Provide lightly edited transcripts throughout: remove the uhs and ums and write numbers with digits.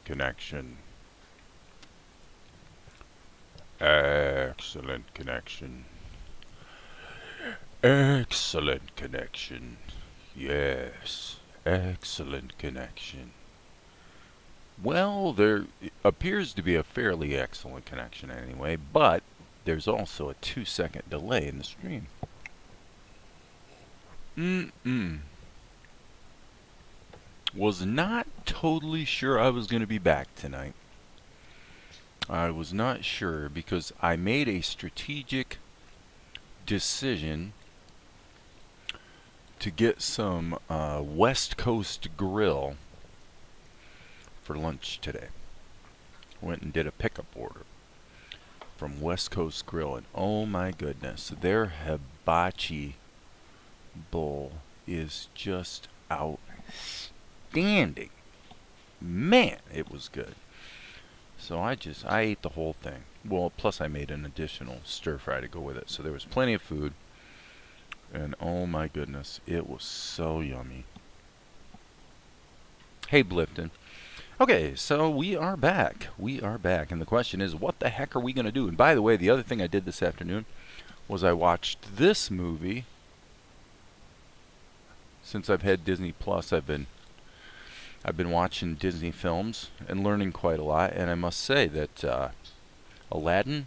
connection. Excellent connection. Excellent connection. Yes, excellent connection. Well, there appears to be a fairly excellent connection anyway, but there's also a 2-second delay in the stream. Was not totally sure I was going to be back tonight. I was not sure because I made a strategic decision to get some West Coast grill for lunch today. Went and did a pickup order from West Coast Grill, and oh my goodness, their hibachi bowl is just outstanding. Man, it was good. So I ate the whole thing. Well, plus I made an additional stir fry to go with it. So there was plenty of food. And oh my goodness, it was so yummy. Hey, Blifton. Okay, so we are back. We are back. And the question is, what the heck are we going to do? And by the way, the other thing I did this afternoon was I watched this movie. Since I've had Disney Plus, I've been watching Disney films and learning quite a lot. And I must say that Aladdin,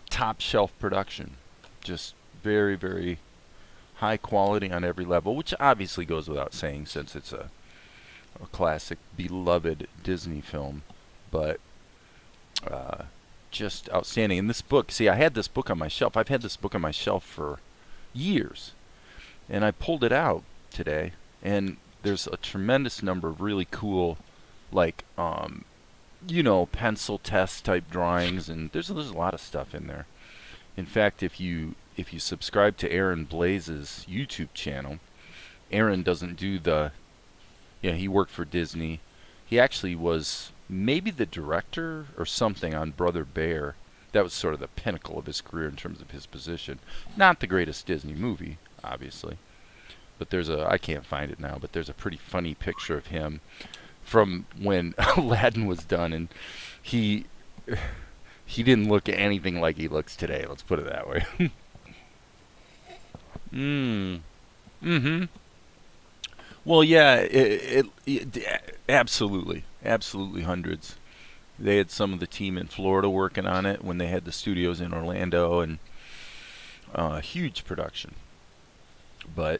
top shelf production. Just very, very high quality on every level, which obviously goes without saying since it's a classic, beloved Disney film. But just outstanding. And this book, see, I had this book on my shelf. I've had this book on my shelf for years. And I pulled it out today, and there's a tremendous number of really cool, like, pencil test type drawings, and there's a lot of stuff in there. In fact, if you subscribe to Aaron Blaze's YouTube channel, Aaron doesn't do he worked for Disney. He actually was maybe the director or something on Brother Bear. That was sort of the pinnacle of his career in terms of his position. Not the greatest Disney movie, obviously. But I can't find it now, but there's a pretty funny picture of him from when Aladdin was done, and he didn't look anything like he looks today, let's put it that way. Well, yeah, it absolutely hundreds. They had some of the team in Florida working on it when they had the studios in Orlando, and huge production. But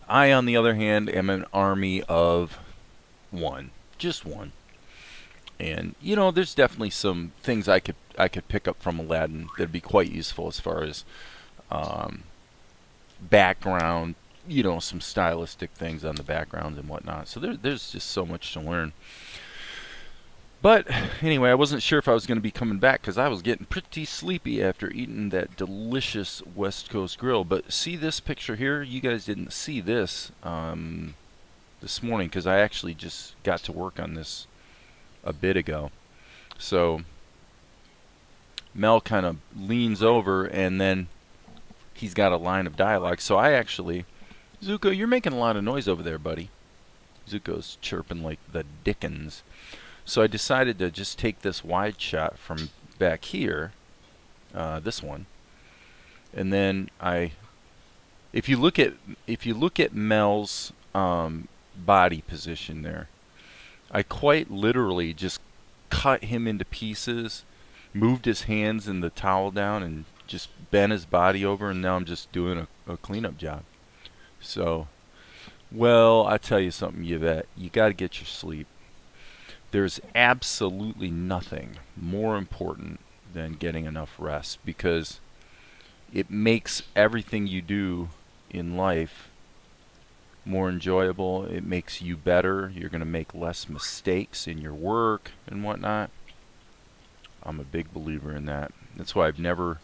I, on the other hand, am an army of one, just one. And there's definitely some things I could pick up from Aladdin that'd be quite useful as far as background, some stylistic things on the backgrounds and whatnot. So there's just so much to learn. But anyway, I wasn't sure if I was going to be coming back because I was getting pretty sleepy after eating that delicious West Coast grill. But see this picture here? You guys didn't see this this morning because I actually just got to work on this a bit ago. So Mel kind of leans over and then he's got a line of dialogue. So I actually, Zuko, you're making a lot of noise over there, buddy. Zuko's chirping like the dickens. So I decided to just take this wide shot from back here, this one, and then if you look at Mel's body position there, I quite literally just cut him into pieces, moved his hands and the towel down, and just bent his body over, and now I'm just doing a cleanup job. So, well, I tell you something, Yvette, you got to get your sleep. There's absolutely nothing more important than getting enough rest because it makes everything you do in life more enjoyable. It makes you better. You're going to make less mistakes in your work and whatnot. I'm a big believer in that. That's why I've never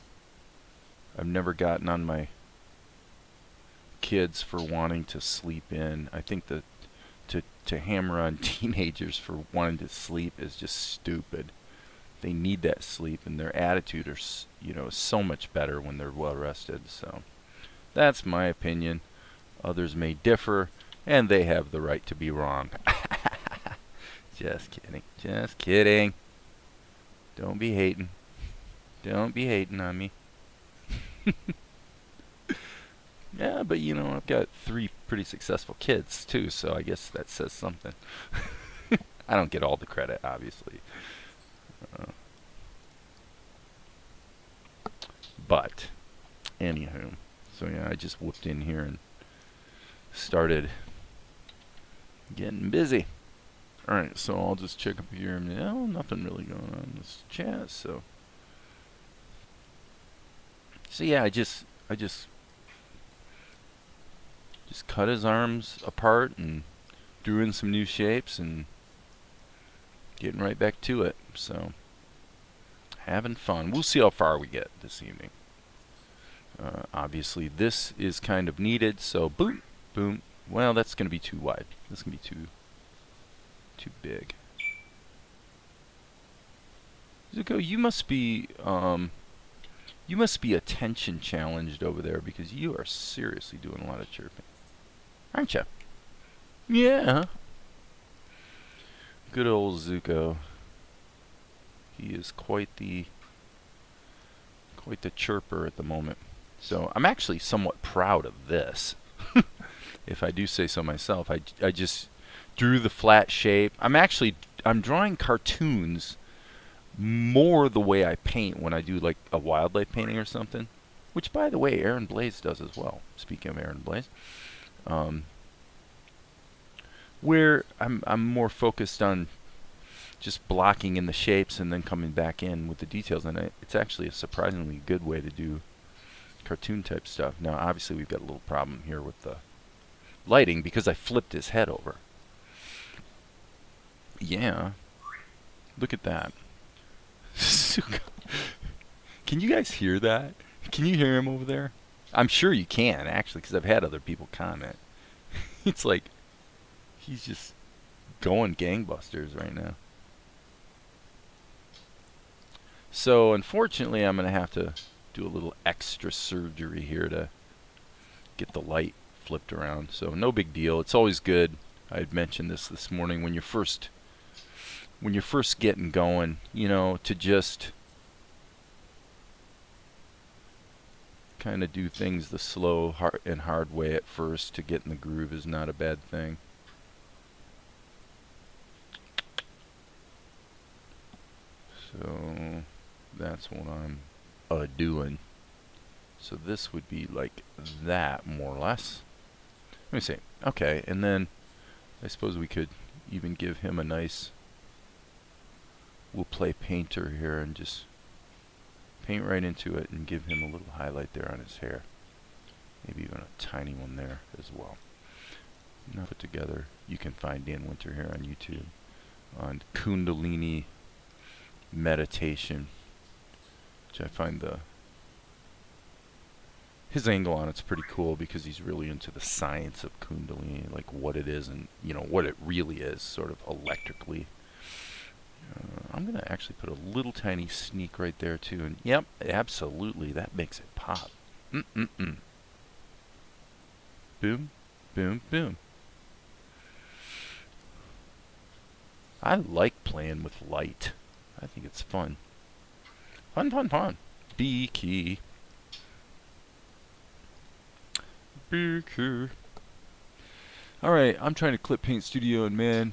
gotten on my kids for wanting to sleep in. I think that to hammer on teenagers for wanting to sleep is just stupid. They need that sleep, and their attitude is so much better when they're well rested. So that's my opinion. Others may differ, and they have the right to be wrong. Just kidding. Just kidding. Don't be hating. Don't be hating on me. Yeah, but you know, I've got 3 pretty successful kids too, so I guess that says something. I don't get all the credit, obviously. But, anywho. So yeah, I just whooped in here and started getting busy. Alright, so I'll just check up here. No, nothing really going on in this chat, so. So yeah, I just cut his arms apart and drew in some new shapes and getting right back to it. So, having fun. We'll see how far we get this evening. Obviously, this is kind of needed, so boom, boom. Well, that's going to be too wide. That's going to be too big. Zuko, you must be attention challenged over there because you are seriously doing a lot of chirping, aren't you? Yeah. Good old Zuko. He is quite the chirper at the moment. So I'm actually somewhat proud of this, if I do say so myself. I just drew the flat shape. I'm drawing cartoons more the way I paint when I do like a wildlife painting or something, which by the way Aaron Blaze does as well. Speaking of Aaron Blaze, where I'm more focused on just blocking in the shapes and then coming back in with the details, and it's actually a surprisingly good way to do cartoon type stuff. Now obviously we've got a little problem here with the lighting because I flipped his head over. Yeah, look at that. Can you guys hear that? Can you hear him over there? I'm sure you can actually, because I've had other people comment. It's like he's just going gangbusters right now. So unfortunately I'm going to have to do a little extra surgery here to get the light flipped around. So no big deal. It's always good. I had mentioned this morning, when you're first getting going, you know, to just kind of do things the slow and hard way at first to get in the groove is not a bad thing. So that's what I'm doing. So this would be like that, more or less. Let me see. Okay, and then I suppose we could even give him a nice, we'll play painter here and just paint right into it and give him a little highlight there on his hair. Maybe even a tiny one there as well. Now put together, you can find Dan Winter here on YouTube on Kundalini meditation, which I find his angle on it's pretty cool because he's really into the science of Kundalini, like what it is and you know what it really is, sort of electrically. I'm gonna actually put a little tiny sneak right there too, and yep, absolutely, that makes it pop. Boom, boom, boom. I like playing with light. I think it's fun. Fun, fun, fun. B key. B key. Alright, I'm trying to clip Paint Studio, and man,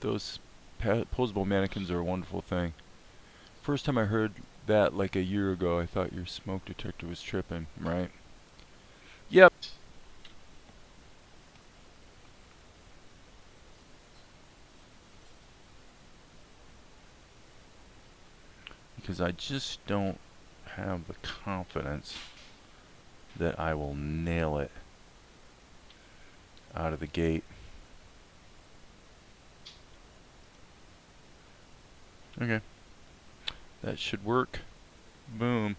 those posable mannequins are a wonderful thing. First time I heard that like a year ago, I thought your smoke detector was tripping, right? Yep. Because I just don't have the confidence that I will nail it out of the gate. Okay, that should work. Boom.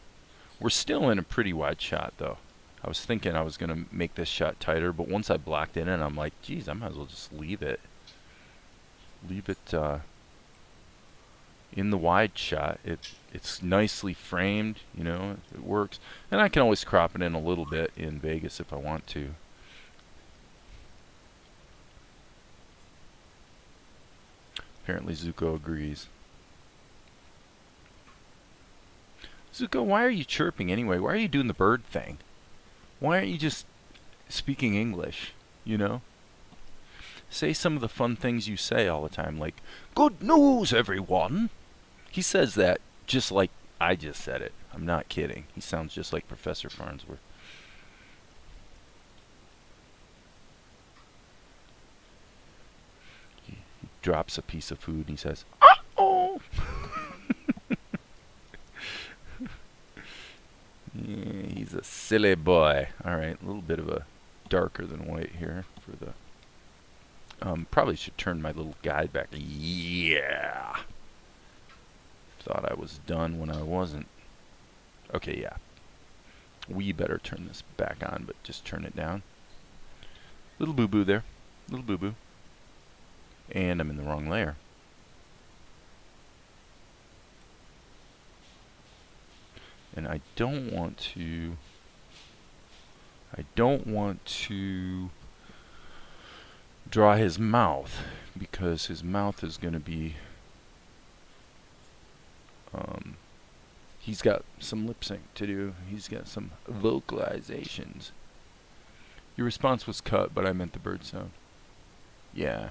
We're still in a pretty wide shot though. I was thinking I was gonna make this shot tighter, but once I blocked it in, I'm like, geez, I might as well just leave it in the wide shot. It's nicely framed, you know, it works. And I can always crop it in a little bit in Vegas if I want to. Apparently Zuko agrees. Zuko, why are you chirping anyway? Why are you doing the bird thing? Why aren't you just speaking English, you know? Say some of the fun things you say all the time, like, "Good news, everyone!" He says that just like I just said it. I'm not kidding. He sounds just like Professor Farnsworth. He drops a piece of food and he says, "Uh-oh!" Yeah, he's a silly boy. Alright, a little bit of a darker than white here for the... probably should turn my little guide back. Yeah! Thought I was done when I wasn't. Okay, yeah. We better turn this back on, but just turn it down. Little boo-boo there. Little boo-boo. And I'm in the wrong layer. And I don't want to draw his mouth, because his mouth is going to be, he's got some lip sync to do. He's got some vocalizations. Your response was cut, but I meant the bird sound. Yeah.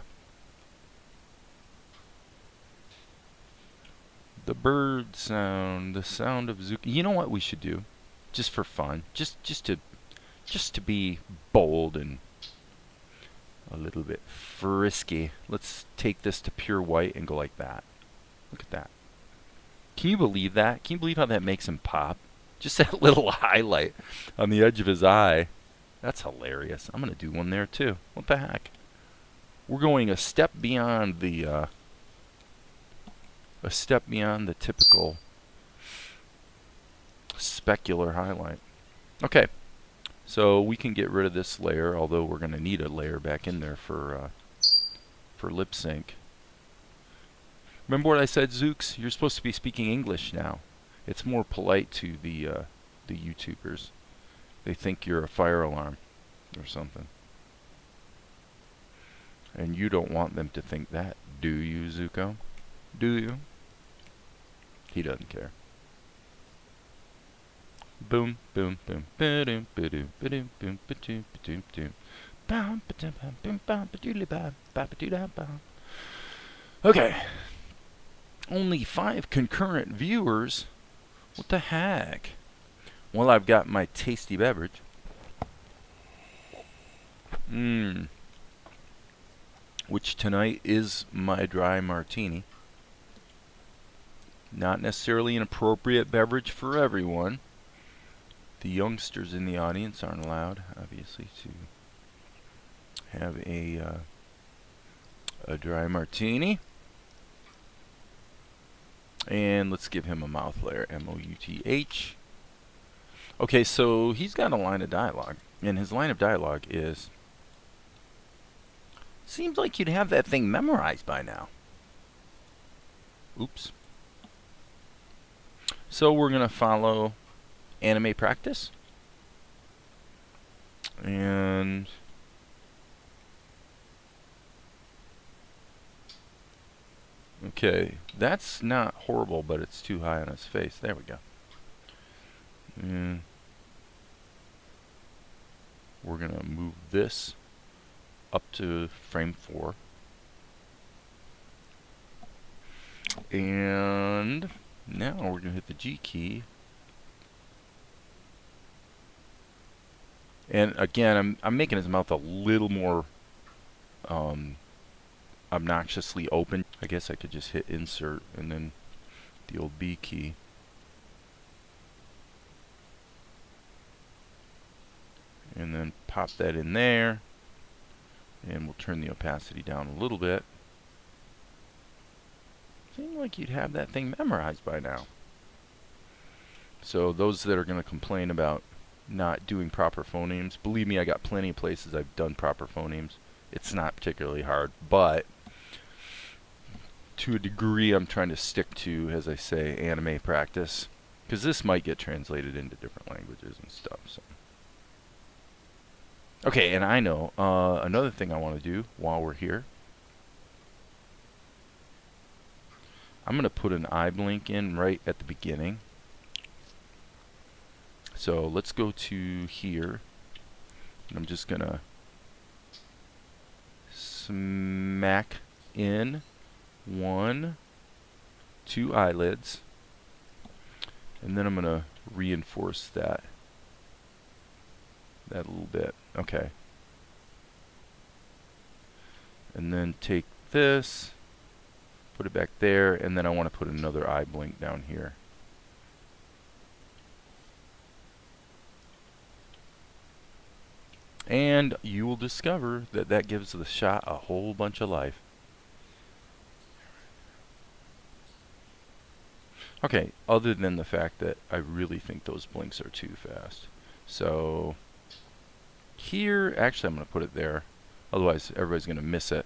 The bird sound, the sound of Zuko. You know what we should do? Just for fun. Just to be bold and a little bit frisky. Let's take this to pure white and go like that. Look at that. Can you believe that? Can you believe how that makes him pop? Just that little highlight on the edge of his eye. That's hilarious. I'm going to do one there too. What the heck? We're going a step beyond the typical specular highlight. Okay. So we can get rid of this layer, although we're going to need a layer back in there for lip sync. Remember what I said, Zooks? You're supposed to be speaking English now. It's more polite to the YouTubers. They think you're a fire alarm or something. And you don't want them to think that, do you, Zuko? Do you? He doesn't care. Boom, boom, boom. Ba-doom, ba-doom, ba-doom, boom, ba-doom, ba-doom, doom. Bam, ba-dum, bam, boom, bam, ba-doodly, bam, ba-ba-doo-da, bam. Okay. Only 5 concurrent viewers? What the heck? Well, I've got my tasty beverage. Which tonight is my dry martini. Not necessarily an appropriate beverage for everyone. The youngsters in the audience aren't allowed, obviously, to have a dry martini. And let's give him a mouth layer, M-O-U-T-H. Okay, so he's got a line of dialogue, and his line of dialogue is, "Seems like you'd have that thing memorized by now." Oops. So we're going to follow anime practice. And okay, that's not horrible, but it's too high on his face. There we go. And we're going to move this up to frame 4. And now we're going to hit the G key. And again, I'm making his mouth a little more obnoxiously open. I guess I could just hit insert and then the old B key. And then pop that in there. And we'll turn the opacity down a little bit. Seems like you'd have that thing memorized by now. So those that are going to complain about not doing proper phonemes, believe me, I got plenty of places I've done proper phonemes. It's not particularly hard, but to a degree I'm trying to stick to, as I say, anime practice, because this might get translated into different languages and stuff. So. Okay, and I know another thing I want to do while we're here I'm going to put an eye blink in right at the beginning. So let's go to here. And I'm just going to smack in 1, 2 eyelids. And then I'm going to reinforce that a little bit. Okay. And then take this, put it back there, and then I want to put another eye blink down here. And you will discover that that gives the shot a whole bunch of life. Okay, other than the fact that I really think those blinks are too fast. So here, actually I'm going to put it there. Otherwise everybody's going to miss it.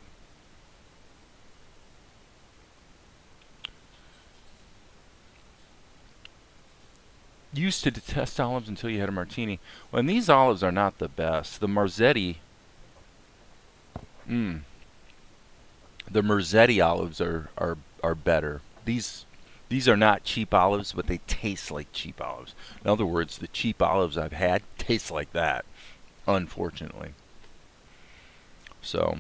Used to detest olives until you had a martini. Well, and these olives are not the best. The Marzetti, the Marzetti olives are better. These are not cheap olives, but they taste like cheap olives. In other words, the cheap olives I've had taste like that, unfortunately. So,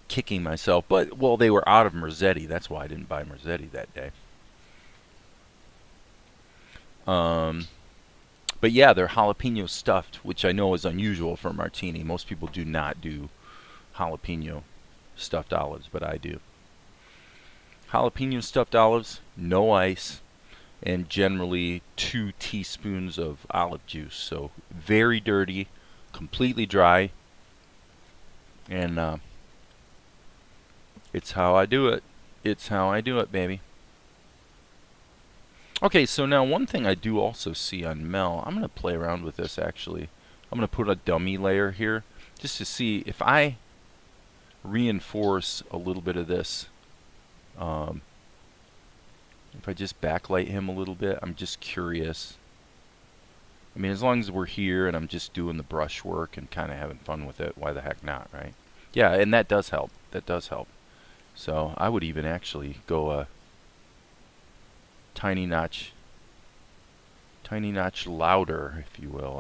kicking myself. But, well, they were out of Marzetti. That's why I didn't buy Marzetti that day. But yeah, they're jalapeno stuffed, which I know is unusual for a martini. Most people do not do jalapeno stuffed olives, but I do. Jalapeno stuffed olives, no ice, and generally 2 teaspoons of olive juice. So very dirty, completely dry, and it's how I do it. It's how I do it, baby. Okay, so now one thing I do also see on Mel, I'm going to play around with this actually. I'm going to put a dummy layer here just to see if I reinforce a little bit of this. If I just backlight him a little bit, I'm just curious. I mean, as long as we're here and I'm just doing the brush work and kind of having fun with it, why the heck not, right? Yeah, and that does help. That does help. So I would even actually go a tiny notch louder, if you will,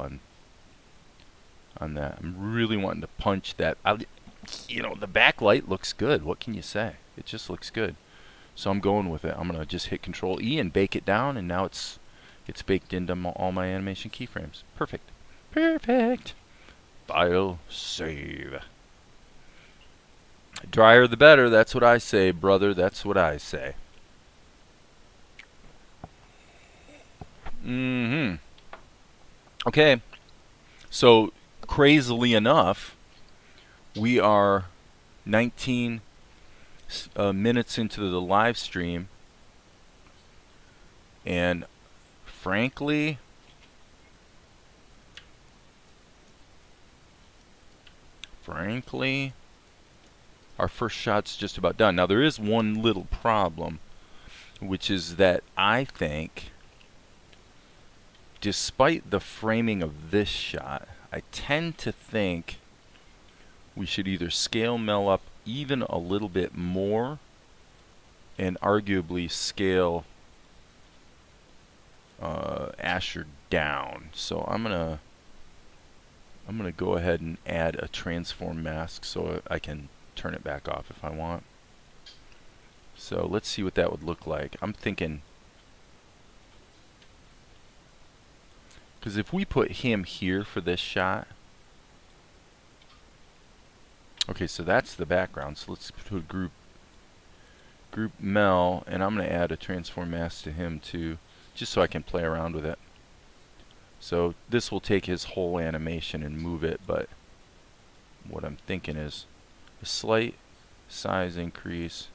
on that. I'm really wanting to punch that. You know, the backlight looks good. What can you say? It just looks good. So I'm going with it. I'm gonna just hit Control E and bake it down, and now it's baked into all my animation keyframes. Perfect. Perfect. File save. Drier the better. That's what I say, brother. That's what I say. Okay, so crazily enough, we are 19 minutes into the live stream, and frankly, our first shot's just about done. Now there is one little problem, which is that I think, despite the framing of this shot, I tend to think we should either scale Mel up even a little bit more and arguably scale Asher down. So I'm gonna go ahead and add a transform mask so I can turn it back off if I want. So let's see what that would look like. I'm thinking, because if we put him here for this shot, okay, so that's the background. So let's put group Mel, and I'm going to add a transform mask to him too, just so I can play around with it. So this will take his whole animation and move it, but what I'm thinking is a slight size increase.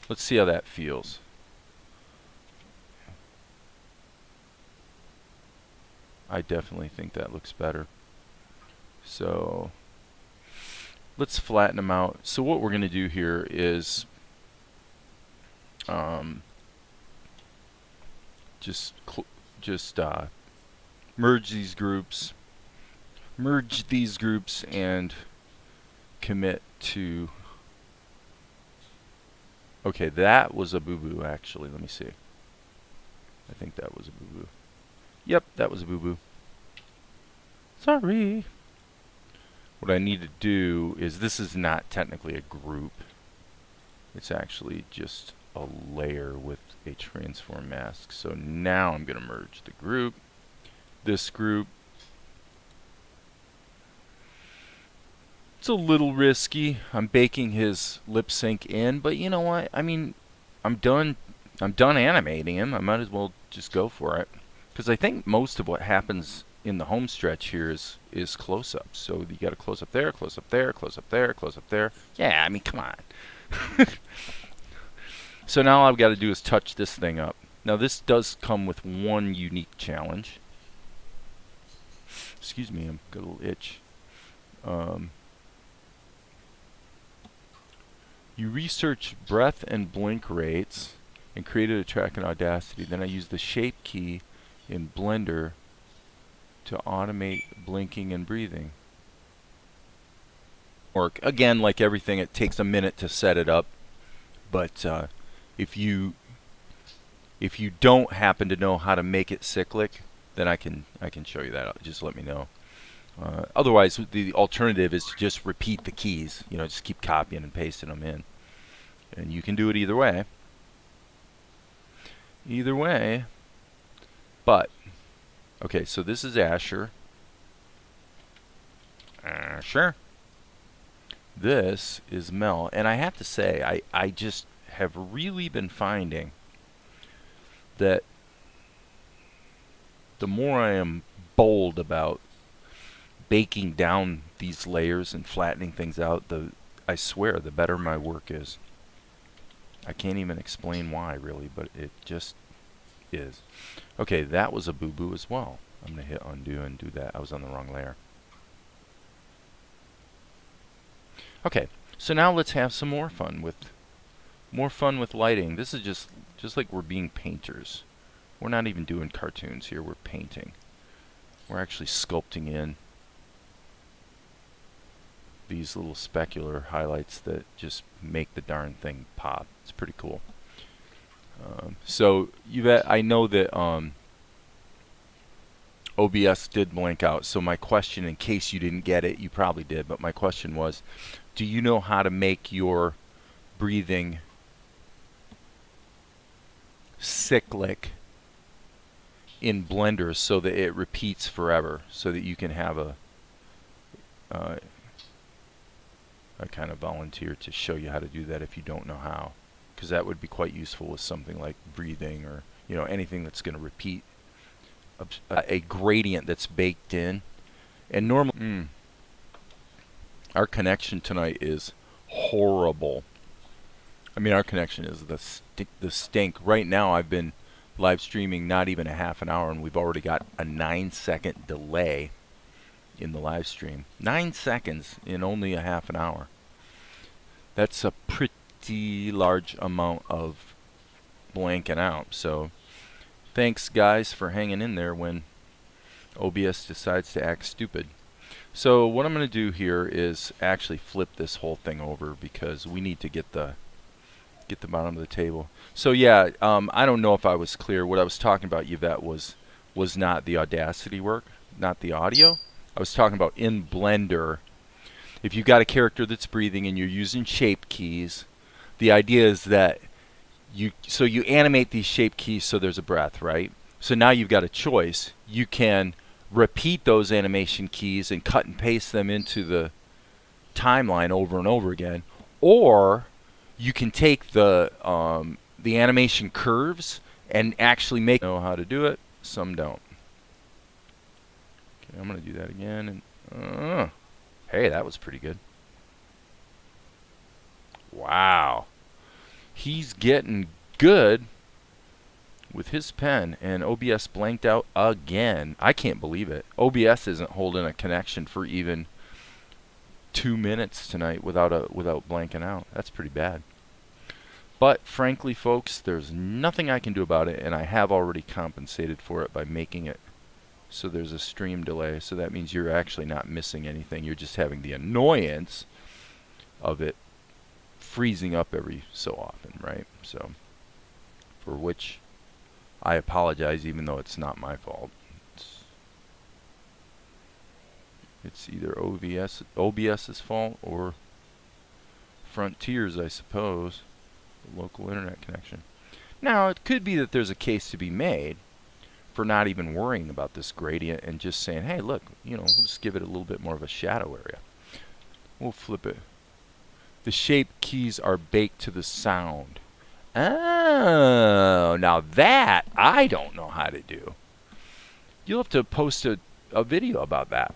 Let's see how that feels. I definitely think that looks better. So let's flatten them out. So what we're going to do here is just merge these groups, and commit to Okay, that was a boo-boo, actually. Let me see. I think that was a boo-boo. Yep, that was a boo-boo. Sorry. What I need to do is, this is not technically a group. It's actually just a layer with a transform mask. So now I'm going to merge the group, this group. It's a little risky. I'm baking his lip sync in, but you know what? I mean, I'm done animating him. I might as well just go for it. Because I think most of what happens in the home stretch here is close-ups. So you got a close-up there, close-up there, close-up there, close-up there. Yeah, I mean, come on. So now all I've got to do is touch this thing up. Now this does come with one unique challenge. Excuse me, I've got a little itch. You research breath and blink rates and created a track in Audacity. Then I used the shape key in Blender to automate blinking and breathing. Work again, like everything, it takes a minute to set it up, but if you don't happen to know how to make it cyclic, then I can show you that. Just let me know. Otherwise, the alternative is to just repeat the keys. You know, just keep copying and pasting them in, and you can do it either way. Either way, but okay. So this is Asher. Asher. This is Mel, and I have to say, I just have really been finding that the more I am bold about baking down these layers and flattening things out, I swear, the better my work is. I can't even explain why, really, but it just is. Okay, that was a boo-boo as well. I'm going to hit undo and do that. I was on the wrong layer. Okay, so now let's have some more fun with lighting. This is just like we're being painters. We're not even doing cartoons here, we're painting. We're actually sculpting in these little specular highlights that just make the darn thing pop. It's pretty cool. So I know that OBS did blank out. So my question, in case you didn't get it, you probably did, but my question was, do you know how to make your breathing cyclic in Blender so that it repeats forever, so that you can have a kind of volunteer to show you how to do that if you don't know how, because that would be quite useful with something like breathing, or you know, anything that's going to repeat a gradient that's baked in. And normally our connection tonight is horrible. I mean, our connection is the stink. Right now I've been live streaming not even a half an hour, and we've already got a 9-second delay in the live stream. 9 seconds in only a half an hour. That's a pretty large amount of blanking out. So thanks guys for hanging in there when OBS decides to act stupid. So what I'm going to do here is actually flip this whole thing over, because we need to get the bottom of the table. So yeah, I don't know if I was clear. What I was talking about, Yvette, was not the Audacity work, not the audio. I was talking about in Blender, if you've got a character that's breathing and you're using shape keys, the idea is that you animate these shape keys so there's a breath, right? So now you've got a choice. You can repeat those animation keys and cut and paste them into the timeline over and over again, or you can take the animation curves and actually know how to do it. Some don't. Okay, I'm going to do that again. And hey, that was pretty good. Wow. He's getting good with his pen, and OBS blanked out again. I can't believe it. OBS isn't holding a connection for even 2 minutes tonight without blanking out. That's pretty bad. But frankly, folks, there's nothing I can do about it, and I have already compensated for it by making it so there's a stream delay. So that means you're actually not missing anything. You're just having the annoyance of it freezing up every so often, right? So, for which I apologize, even though it's not my fault. It's either OBS's fault or Frontier's, I suppose, the local internet connection. Now, it could be that there's a case to be made for not even worrying about this gradient and just saying, hey, look, you know, we'll just give it a little bit more of a shadow area. We'll flip it. The shape keys are baked to the sound. Oh, now that I don't know how to do. You'll have to post a video about that.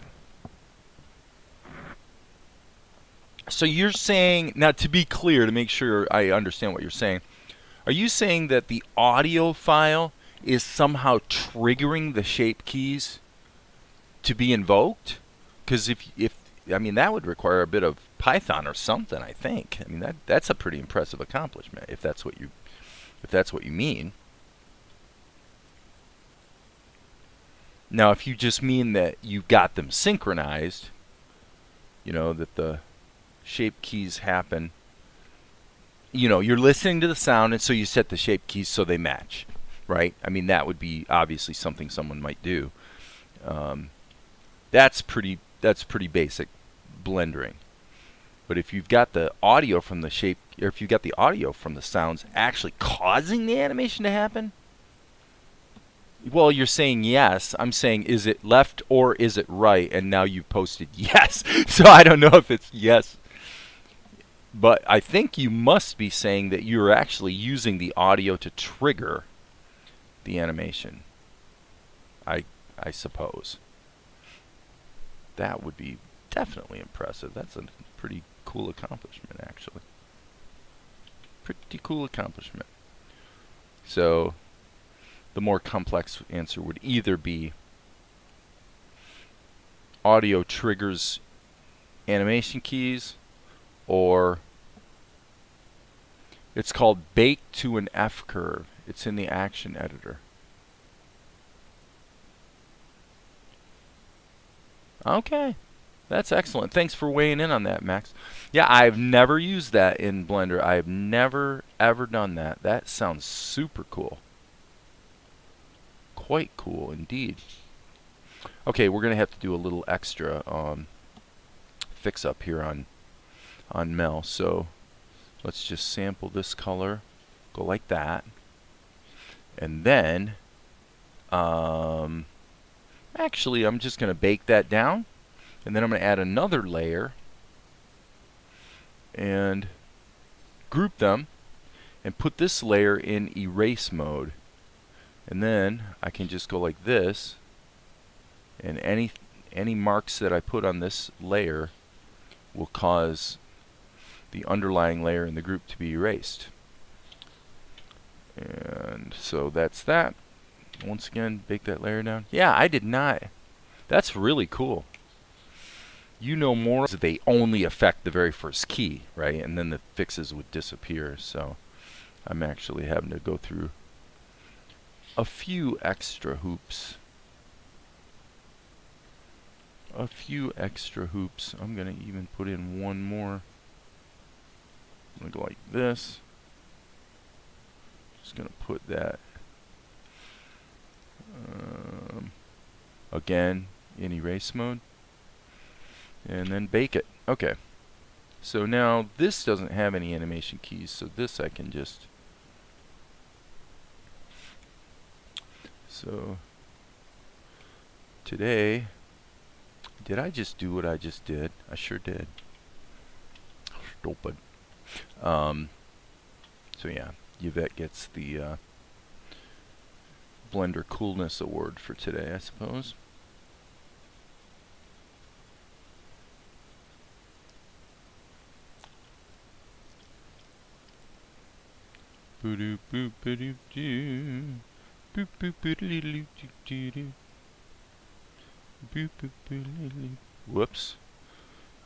So you're saying, now to be clear, to make sure I understand what you're saying, are you saying that the audio file is somehow triggering the shape keys to be invoked? Because if I mean, that would require a bit of Python or something, I think. I mean, that's a pretty impressive accomplishment if that's what you mean. Now, if you just mean that you've got them synchronized, you know, that the shape keys happen, you know, you're listening to the sound and so you set the shape keys so they match, right? I mean, that would be obviously something someone might do. That's pretty basic blendering. But if you've got the audio from the shape, or if you've got the audio from the sounds actually causing the animation to happen, well, you're saying yes. I'm saying, is it left or is it right? And now you've posted yes. So I don't know if it's yes. But I think you must be saying that you're actually using the audio to trigger the animation. I suppose. That would be definitely impressive. That's a pretty cool accomplishment, actually. Pretty cool accomplishment. So the more complex answer would either be audio triggers animation keys, or it's called bake to an F curve. It's in the action editor. Okay, that's excellent. Thanks for weighing in on that, Max. Yeah, I've never used that in Blender. I've never ever done that. That sounds super cool. Quite cool indeed. Okay, we're gonna have to do a little extra fix up here on Mel. So let's just sample this color, go like that, and then actually I'm just gonna bake that down, and then I'm gonna add another layer and group them and put this layer in erase mode. And then I can just go like this, and any marks that I put on this layer will cause the underlying layer in the group to be erased. And so that's that. Once again, bake that layer down. Yeah, I did not. That's really cool. You know more. They only affect the very first key, right? And then the fixes would disappear. So I'm actually having to go through a few extra hoops. I'm going to even put in one more. I'm going to go like this. Just going to put that again in erase mode. And then bake it. Okay. So now this doesn't have any animation keys, so this I can just... So today, did I just do what I just did? I sure did. Stupid. So yeah, Yvette gets the Blender Coolness Award for today, I suppose. Whoops.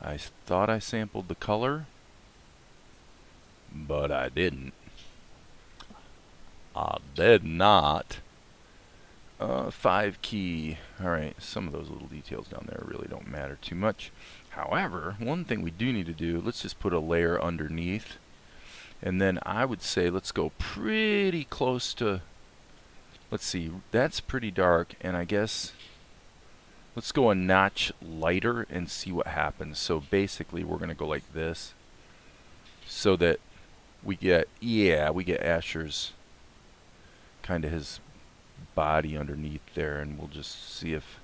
I thought I sampled the color, but I didn't. I did not. 5 key. Alright, some of those little details down there really don't matter too much. However, one thing we do need to do, let's just put a layer underneath And then I would say let's go pretty close to, let's see, that's pretty dark, and I guess let's go a notch lighter and see what happens. So basically we're going to go like this so that we get, yeah, we get Asher's, kind of his body underneath there, and we'll just see if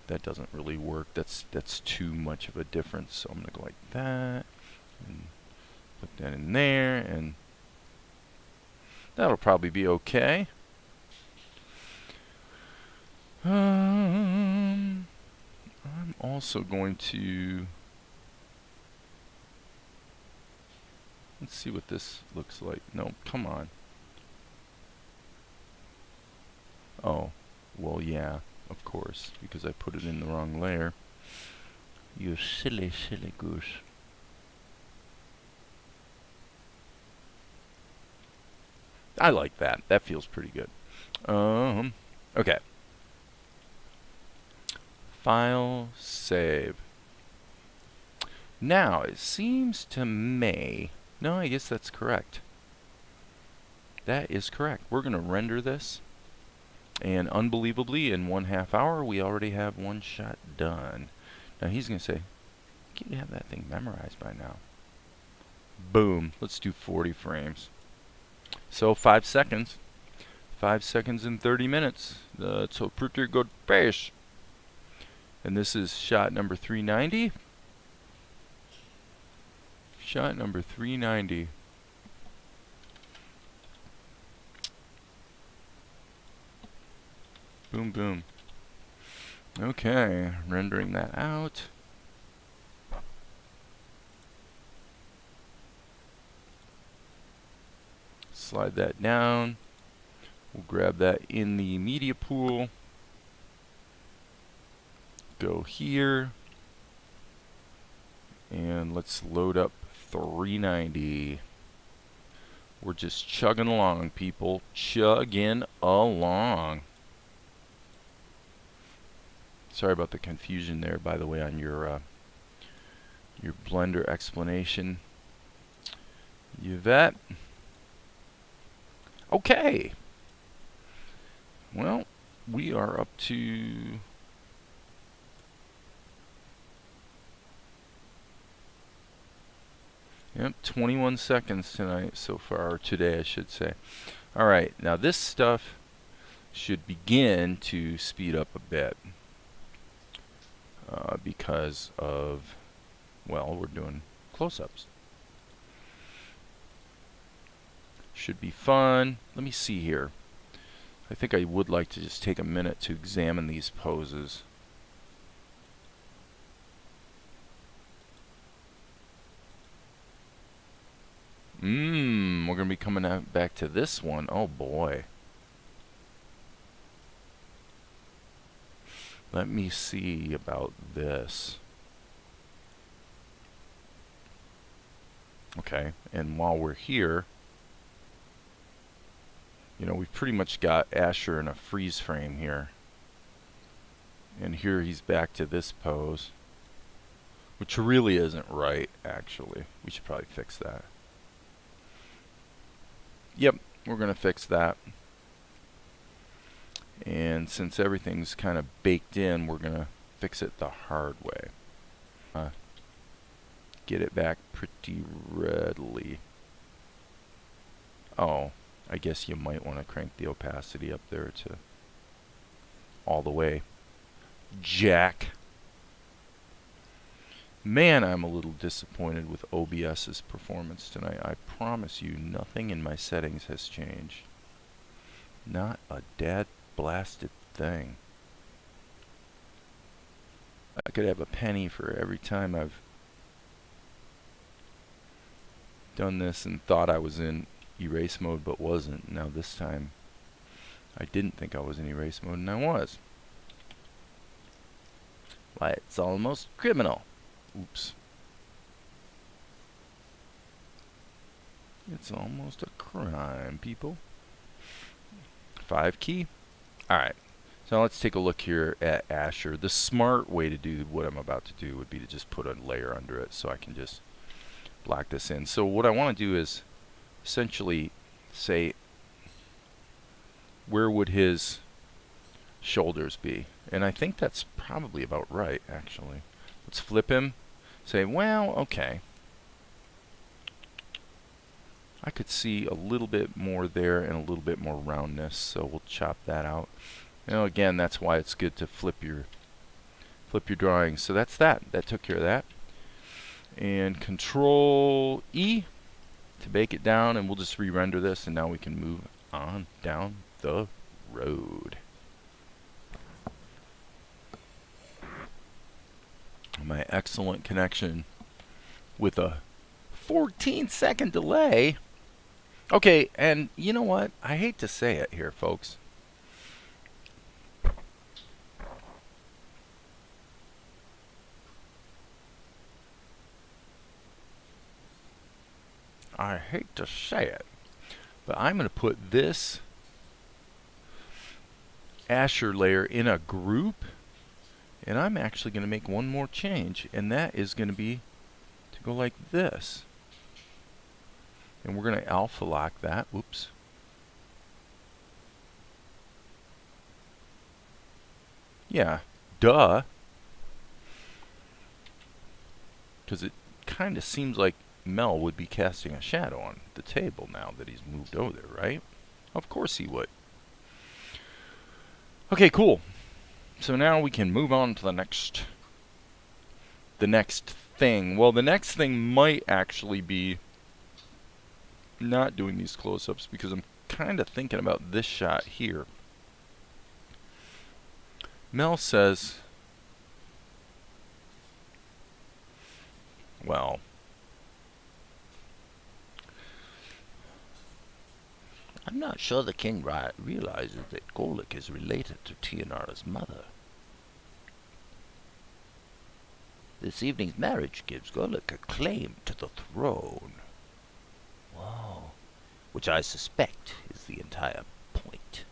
that doesn't really work. That's too much of a difference. So I'm going to go like that and put that in there, and that'll probably be okay. I'm also going to, let's see what this looks like. No, come on. Oh, well, yeah, of course, because I put it in the wrong layer. You silly, silly goose. I like that. That feels pretty good. Okay. File, save. Now, it seems to me, no, I guess that's correct. That is correct. We're going to render this, and unbelievably, in 1/2 hour, we already have one shot done. Now, he's going to say, you'd have that thing memorized by now. Boom. Let's do 40 frames. So 5 seconds. 5 seconds and 30 minutes. That's a pretty good pace. And this is shot number 390. Shot number 390. Boom, boom. Okay, rendering that out. Slide that down. We'll grab that in the media pool. Go here. And let's load up 390. We're just chugging along, people. Chugging along. Sorry about the confusion there, by the way, on your Blender explanation, Yvette. Okay. Well, we are up to yep, 21 seconds tonight so far, or today I should say. Alright, now this stuff should begin to speed up a bit because of, well, we're doing close-ups. Should be fun. Let me see here. I think I would like to just take a minute to examine these poses. We're going to be coming back to this one. Oh boy. Let me see about this. Okay, and while we're here, you know, we've pretty much got Asher in a freeze frame here. And here he's back to this pose, which really isn't right, actually. We should probably fix that. Yep, we're going to fix that. And since everything's kind of baked in, we're going to fix it the hard way. Get it back pretty readily. Oh, I guess you might want to crank the opacity up there to all the way. Jack. Man, I'm a little disappointed with OBS's performance tonight. I promise you, nothing in my settings has changed. Not a dad blasted thing. I could have a penny for every time I've done this and thought I was in erase mode but wasn't. Now this time I didn't think I was in erase mode and I was. Why, it's almost criminal. Oops. It's almost a crime, people. 5 key. Alright, so let's take a look here at Asher. The smart way to do what I'm about to do would be to just put a layer under it, so I can just block this in. So what I want to do is essentially say, where would his shoulders be? And I think that's probably about right, actually. Let's flip him. Say, well, okay. I could see a little bit more there and a little bit more roundness, so we'll chop that out. You know, again, that's why it's good to flip your drawing. So that's that. That took care of that. And Control E to bake it down, and we'll just re-render this, and now we can move on down the road. My excellent connection with a 14-second delay. Okay, and you know what? I hate to say it here, folks. I hate to say it, but I'm going to put this Asher layer in a group, and I'm actually going to make one more change, and that is going to be to go like this. And we're going to alpha lock that. Whoops. Yeah, duh. Because it kind of seems like Mel would be casting a shadow on the table now that he's moved over there, right? Of course he would. Okay, cool. So now we can move on to the next thing. Well, the next thing might actually be not doing these close-ups, because I'm kind of thinking about this shot here. Mel says, well, I'm not sure the king realizes that Golik is related to Tianara's mother. This evening's marriage gives Golik a claim to the throne. Whoa. Which I suspect is the entire point.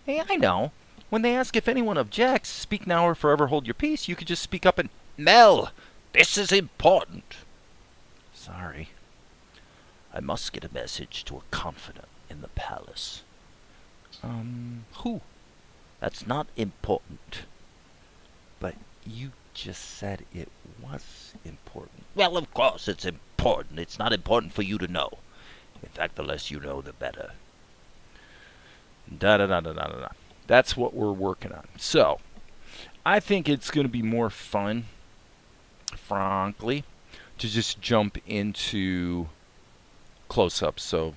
hey, I know. When they ask if anyone objects, speak now or forever hold your peace, you could just speak up and, Mel, this is important. sorry. I must get a message to a confidant in the palace. Who? That's not important. But you just said it was important. Well, of course it's important. It's not important for you to know. In fact, the less you know, the better. Da-da-da-da-da-da. That's what we're working on. So, I think it's going to be more fun, frankly, to just jump into close-ups. So,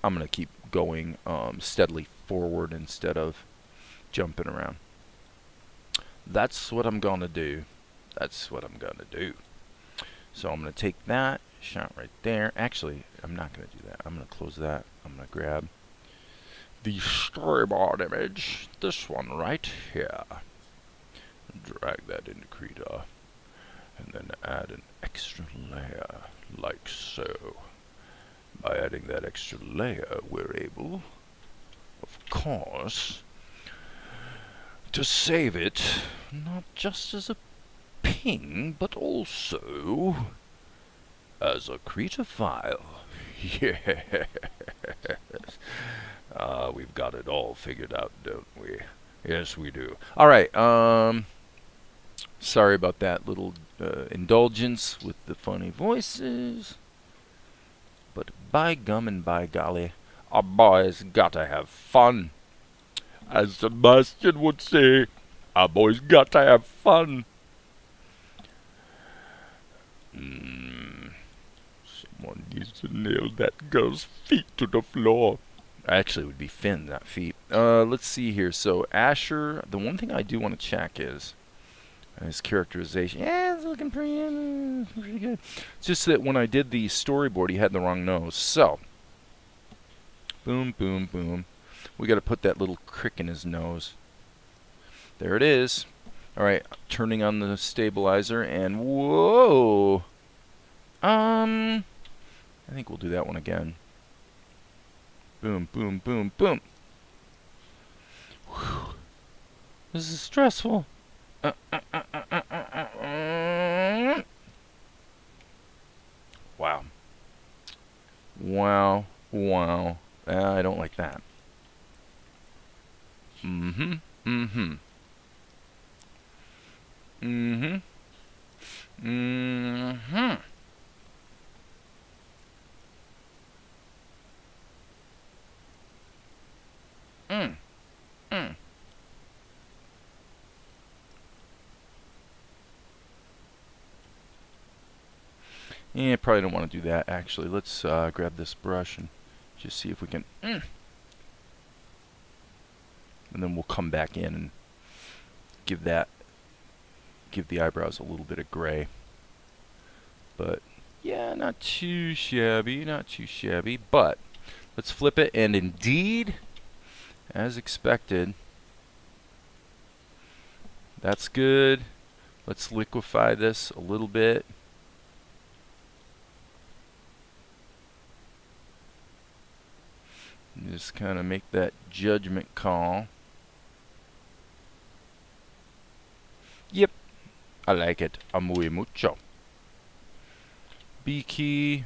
I'm going to keep going steadily forward instead of jumping around. That's what I'm going to do. That's what I'm going to do. So, I'm going to take that shot right there. Actually, I'm not going to do that. I'm going to close that. I'm going to grab the storyboard image, this one right here. Drag that into Krita, and then add an extra layer, like so. By adding that extra layer, we're able, of course, to save it, not just as a ping, but also as a Krita file. Yes. We've got it all figured out, don't we? Yes, we do. All right. Sorry about that little indulgence with the funny voices. But by gum and by golly, a boy's got to have fun. As Sebastian would say, a boy's got to have fun. Someone needs to nail that girl's feet to the floor. Actually, it would be Finn, not feet. Let's see here. So, Asher, the one thing I do want to check is his characterization. Yeah, it's looking pretty good. It's just that when I did the storyboard, he had the wrong nose. So, boom, boom, boom. We got to put that little crick in his nose. There it is. All right, turning on the stabilizer, and whoa. I think we'll do that one again. Boom, boom, boom, boom. Whew. This is stressful. Wow. Wow. I don't like that. Mm-hmm. Mm-hmm. Mm-hmm. Mm-hmm. Mm. Mm. Yeah, probably don't want to do that, actually. Let's grab this brush and just see if we can... And then we'll come back in and give the eyebrows a little bit of gray. But, yeah, not too shabby, not too shabby. But, let's flip it, and indeed, as expected, that's good. Let's liquefy this a little bit. Just kind of make that judgment call. Yep, I like it. Muy mucho. B key.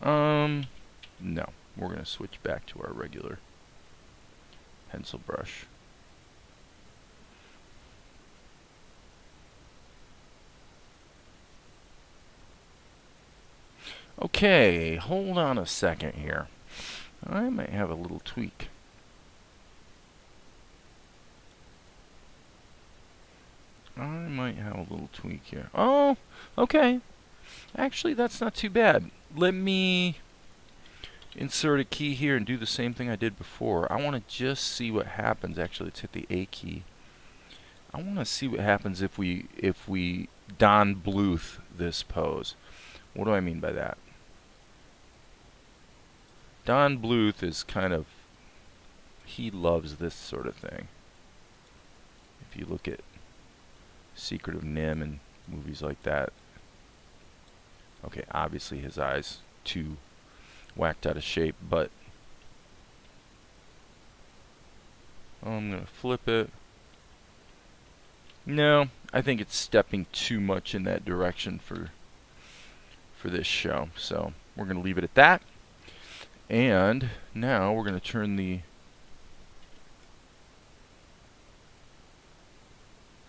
No. We're going to switch back to our regular pencil brush. Okay, hold on a second here. I might have a little tweak. Here. Oh, okay. Actually, that's not too bad. Let me insert a key here and do the same thing I did before. I want to just see what happens. Actually, let's hit the A key. I want to see what happens if we Don Bluth this pose. What do I mean by that? Don Bluth is kind of, he loves this sort of thing. If you look at Secret of Nim and movies like that. Okay, obviously his eyes too whacked out of shape, but I'm gonna flip it. No, I think it's stepping too much in that direction for this show. So we're gonna leave it at that. And now we're gonna turn the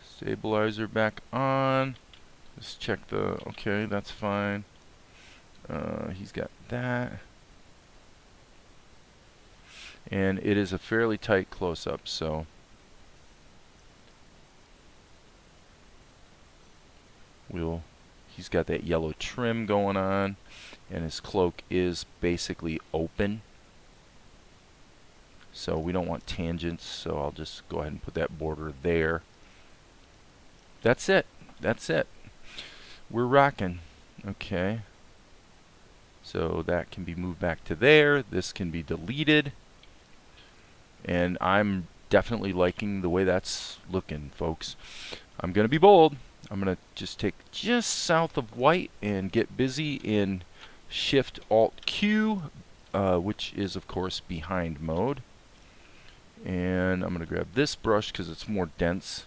stabilizer back on. Let's check the, okay, that's fine. He's got that. And it is a fairly tight close-up, so he's got that yellow trim going on, and his cloak is basically open. So we don't want tangents, so I'll just go ahead and put that border there. That's it. That's it. We're rocking. Okay. So that can be moved back to there. This can be deleted. And I'm definitely liking the way that's looking, folks. I'm going to be bold. I'm going to just take just south of white and get busy in Shift-Alt-Q, which is, of course, behind mode. And I'm going to grab this brush because it's more dense.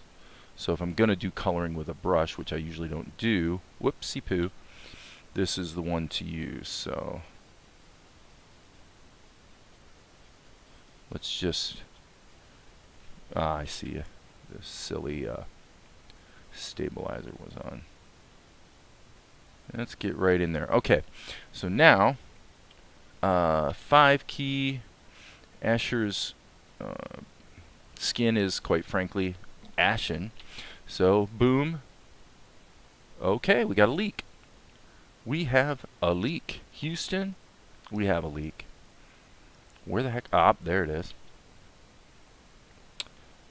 So if I'm going to do coloring with a brush, which I usually don't do, whoopsie poo, this is the one to use. So let's just, I see you. This silly stabilizer was on. Let's get right in there. Okay, so now 5 key. Asher's skin is, quite frankly, ashen. So boom. Okay, we got a leak. We have a leak. Houston, we have a leak. Where the heck? Ah, there it is.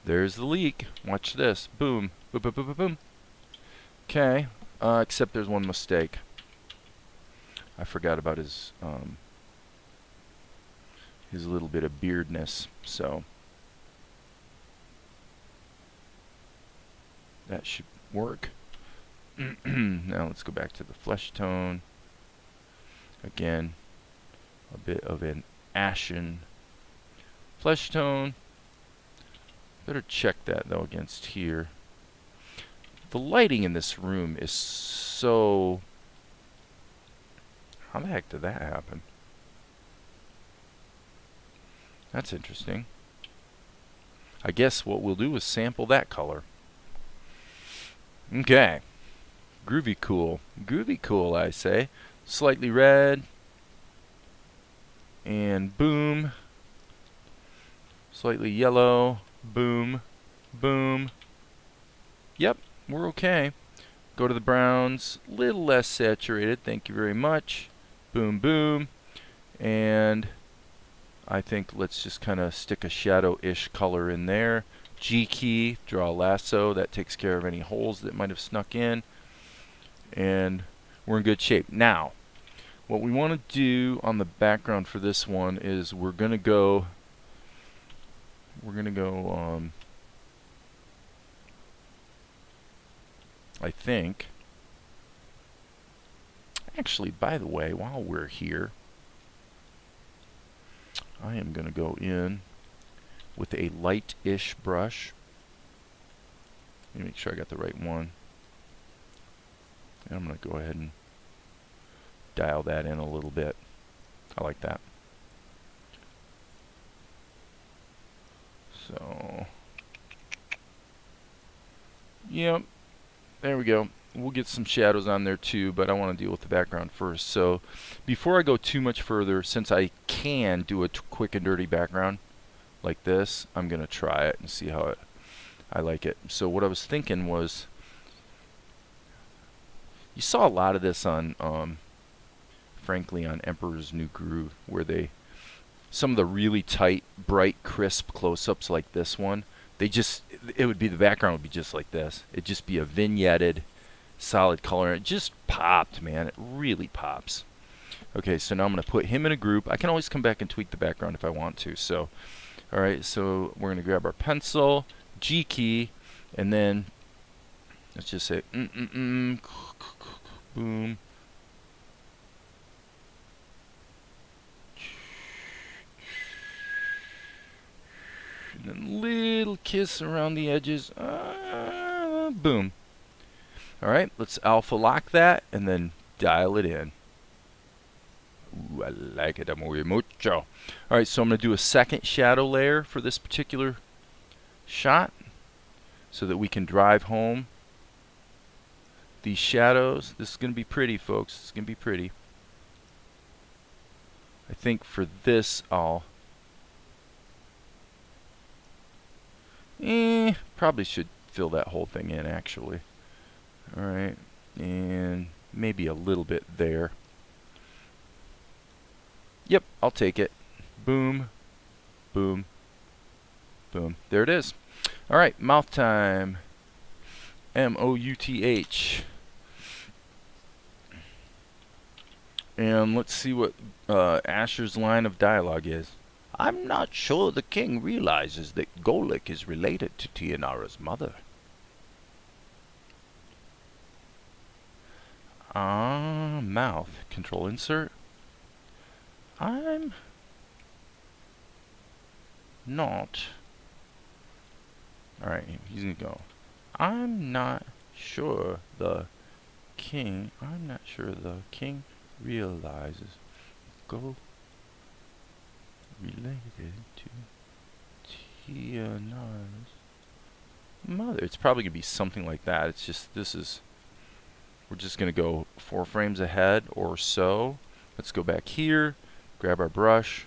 There's the leak. Watch this. Boom. Boom, boom, boom, boom, boom. Okay. Except there's one mistake. I forgot about his little bit of beardness. So that should work. Now let's go back to the flesh tone. Again, a bit of an ashen flesh tone. Better check that though against here. The lighting in this room is so How the heck did that happen? That's interesting. I guess what we'll do is sample that color. Okay. Groovy cool. Groovy cool, I say. Slightly red. And boom. Slightly yellow. Boom. Boom. Yep, we're okay. Go to the browns. Little less saturated. Thank you very much. Boom, boom. And I think let's just kind of stick a shadow-ish color in there. G key, draw a lasso. That takes care of any holes that might have snuck in. And we're in good shape. Now, what we want to do on the background for this one is we're going to go I think, actually, by the way, while we're here, I am going to go in with a light-ish brush. Let me make sure I got the right one. And I'm going to go ahead and dial that in a little bit. I like that. So, yep, there we go. We'll get some shadows on there too, but I want to deal with the background first. So before I go too much further, since I can do a quick and dirty background like this, I'm going to try it and see how I like it. So what I was thinking was, you saw a lot of this on, frankly, on Emperor's New Groove, where some of the really tight, bright, crisp close-ups like this one, it would be, the background would be just like this. It'd just be a vignetted, solid color, and it just popped, man. It really pops. Okay, so now I'm going to put him in a group. I can always come back and tweak the background if I want to. So, alright, so we're going to grab our pencil, G key, and then let's just say, boom. And then little kiss around the edges. Boom. Alright, let's alpha lock that and then dial it in. Ooh, I like it muy mucho. Alright, so I'm going to do a second shadow layer for this particular shot so that we can drive home these shadows. This is going to be pretty, folks. It's going to be pretty. I think for this I'll probably should fill that whole thing in, actually. Alright, and maybe a little bit there. Yep, I'll take it. Boom, boom, boom. There it is. Alright, mouth time. M-O-U-T-H. And let's see what Asher's line of dialogue is. I'm not sure the king realizes that Golek is related to Tianara's mother. Mouth. Control insert. I'm not. Alright, he's gonna go. I'm not sure the king realizes go related to Tiana's mother. It's probably gonna be something like that. It's just, we're just gonna go 4 frames ahead or so. Let's go back here, grab our brush,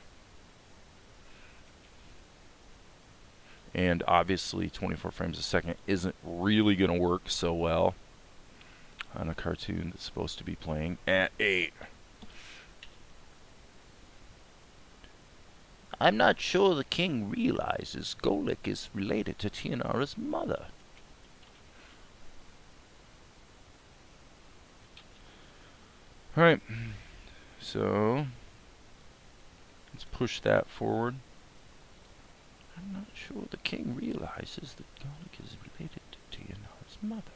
and obviously 24 frames a second isn't really gonna work so well on a cartoon that's supposed to be playing at 8. I'm not sure the king realizes Golek is related to Tianara's mother. Alright, so let's push that forward. I'm not sure the king realizes that Golek is related to Tianara's mother.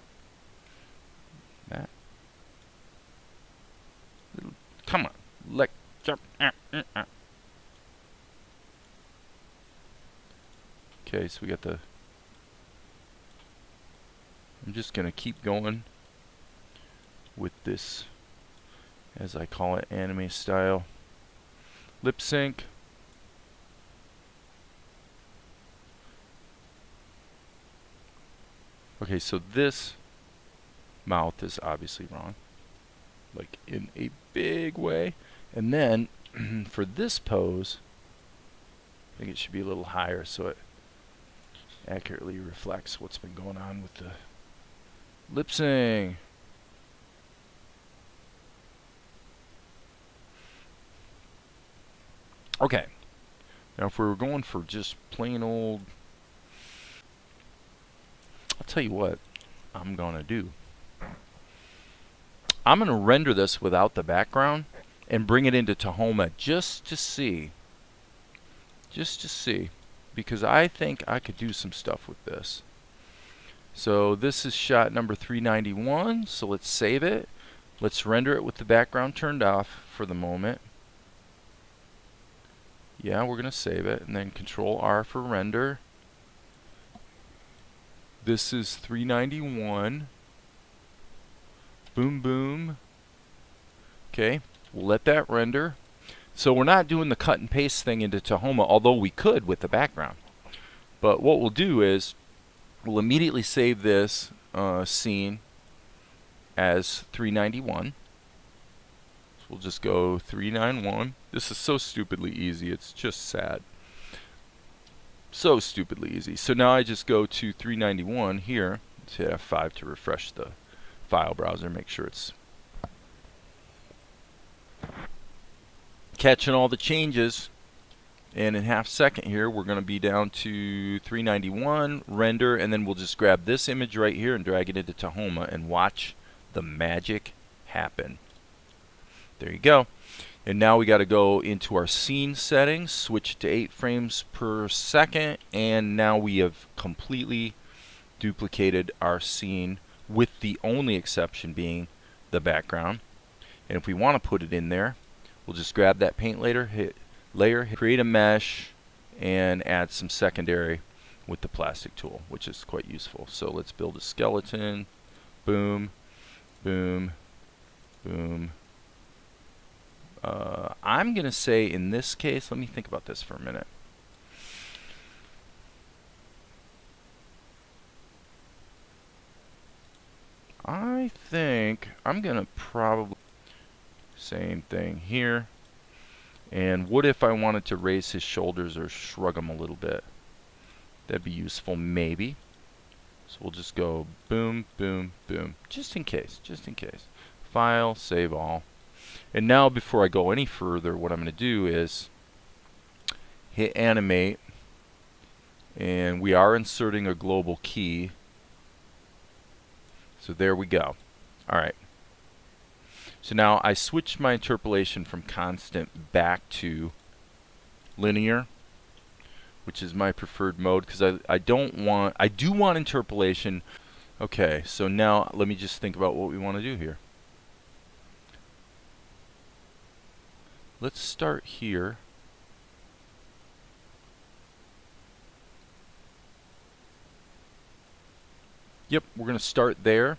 That. Come on, let jump. Okay, so we got the. I'm just gonna keep going with this as I call it, anime style. Lip sync. Okay, so this mouth is obviously wrong, like in a big way. And then for this pose, I think it should be a little higher so it accurately reflects what's been going on with the lip sync. Okay, now if we were going for just plain old, I'll tell you what I'm gonna do. I'm gonna render this without the background and bring it into Tahoma just to see, because I think I could do some stuff with this. So this is shot number 391, so let's save it. Let's render it with the background turned off for the moment. Yeah, we're gonna save it, and then Control R for render. This is 391. Boom, boom. Okay, we'll let that render. So we're not doing the cut and paste thing into Tahoma, although we could with the background. But what we'll do is we'll immediately save this scene as 391. So we'll just go 391. This is so stupidly easy, it's just sad. So stupidly easy. So now I just go to 391 here. Let's hit F5 to refresh the file browser, make sure it's catching all the changes. And in half a second here, we're going to be down to 391, render, and then we'll just grab this image right here and drag it into Tahoma and watch the magic happen. There you go. And now we got to go into our scene settings, switch it to 8 frames per second, and now we have completely duplicated our scene, with the only exception being the background. And if we want to put it in there, we'll just grab that paint layer, hit create a mesh, and add some secondary with the plastic tool, which is quite useful. So let's build a skeleton. Boom, boom, boom. I'm going to say in this case, let me think about this for a minute. I think I'm going to probably same thing here. And what if I wanted to raise his shoulders or shrug them a little bit? That'd be useful, maybe. So we'll just go boom, boom, boom, just in case, File, save all. And now before I go any further, what I'm going to do is hit animate, and we are inserting a global key. So there we go. Alright. So now I switched my interpolation from constant back to linear, which is my preferred mode, because I do want interpolation. Okay, so now let me just think about what we want to do here. Let's start here. Yep, we're going to start there.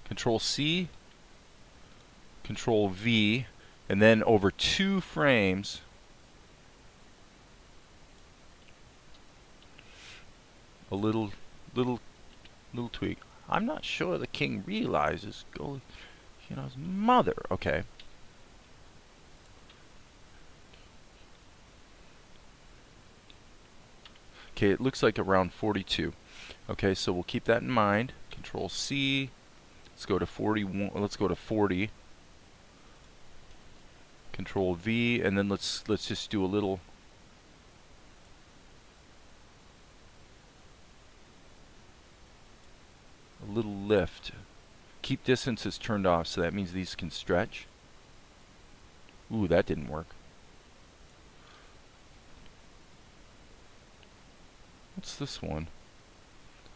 Control C, Control V, and then over 2 frames, a little tweak. I'm not sure the king realizes his mother. Okay. Okay, it looks like around 42. Okay, so we'll keep that in mind. Control C. Let's go to 41. Let's go to 40. Control V, and then let's just do a little lift. Keep distances turned off, so that means these can stretch. Ooh, that didn't work. What's this one?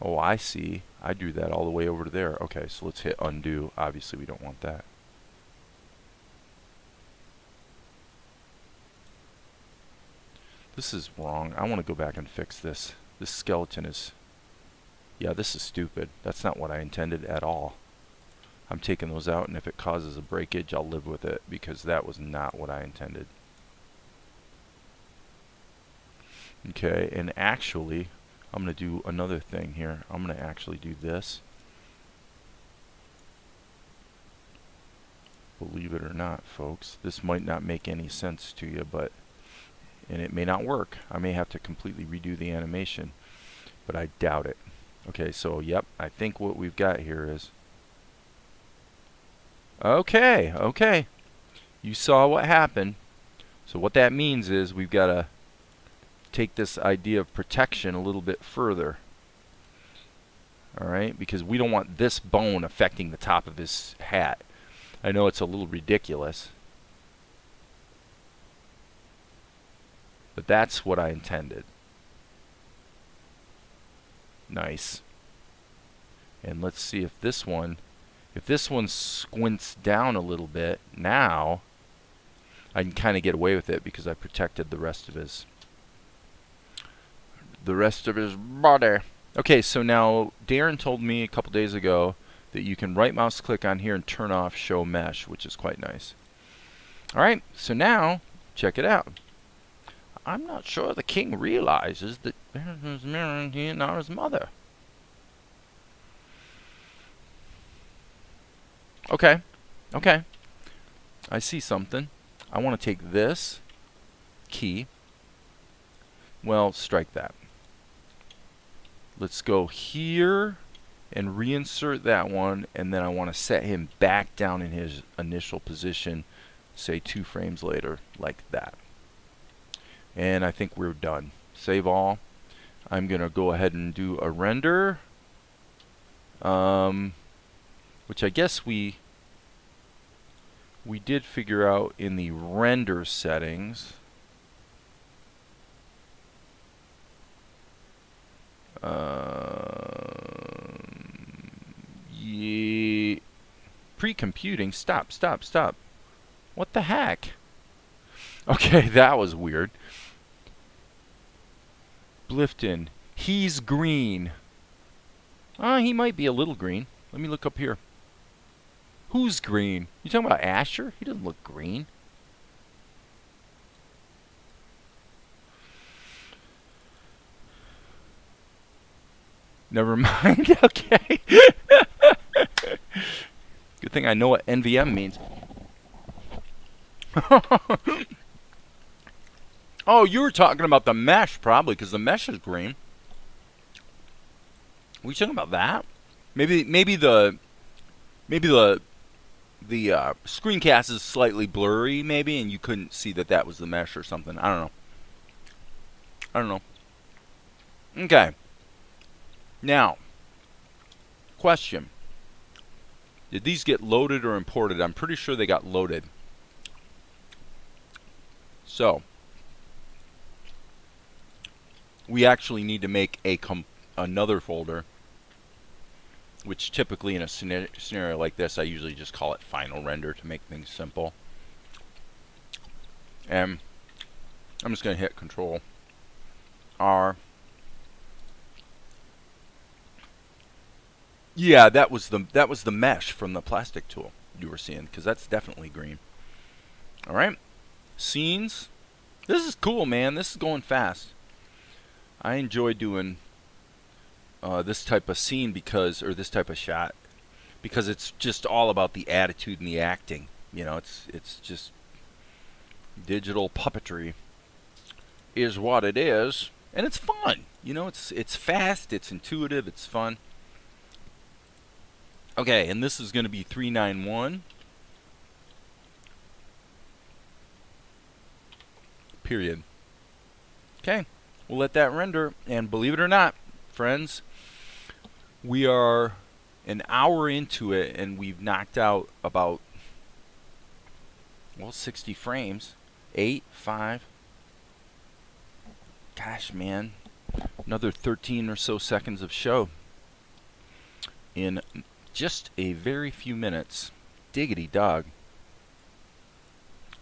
Oh, I see. I drew that all the way over to there. Okay, so let's hit undo. Obviously, we don't want that. This is wrong. I want to go back and fix this. This skeleton is... Yeah, this is stupid. That's not what I intended at all. I'm taking those out, and if it causes a breakage, I'll live with it, because that was not what I intended. Okay, and actually, I'm going to do another thing here. I'm going to actually do this. Believe it or not, folks, this might not make any sense to you, and it may not work. I may have to completely redo the animation, but I doubt it. Okay, so yep, I think what we've got here is, okay, you saw what happened. So what that means is we've got to take this idea of protection a little bit further. Alright, because we don't want this bone affecting the top of his hat. I know it's a little ridiculous, but that's what I intended. Nice. And let's see if this one squints down a little bit. Now I can kind of get away with it because I protected the rest of his body. Okay, so now Darren told me a couple days ago that you can right mouse click on here and turn off show mesh, which is quite nice. Alright, so now check it out. I'm not sure the king realizes that there's mirroring here, not his mother. Okay, I see something. I want to take this key. Well, strike that. Let's go here and reinsert that one, and then I want to set him back down in his initial position, say 2 frames later, like that. And I think we're done. Save all. I'm going to go ahead and do a render, which I guess we did figure out in the render settings. Yeah. Pre-computing. Stop. What the heck? Okay, that was weird. Blifton. He's green. He might be a little green. Let me look up here. Who's green? You talking about Asher? He doesn't look green. Never mind. Okay. Good thing I know what NVM means. Oh, you were talking about the mesh, probably, because the mesh is green. Were you talking about that? Maybe the screencast is slightly blurry, maybe, and you couldn't see that was the mesh or something. I don't know. Okay. Now, question. Did these get loaded or imported? I'm pretty sure they got loaded. So, we actually need to make another folder, which typically in a scenario like this, I usually just call it final render to make things simple. And I'm just going to hit Control R. Yeah, that was the mesh from the plastic tool you were seeing, because that's definitely green. All right, scenes. This is cool, man. This is going fast. I enjoy doing this type of scene or this type of shot, because it's just all about the attitude and the acting. You know, it's just digital puppetry is what it is, and it's fun. You know, it's fast, it's intuitive, it's fun. Okay, and this is going to be 391. Period. Okay, we'll let that render, and believe it or not, friends, we are an hour into it, and we've knocked out about, well, 60 frames. 8, 5. Gosh, man. Another 13 or so seconds of show in just a very few minutes. Diggity dog.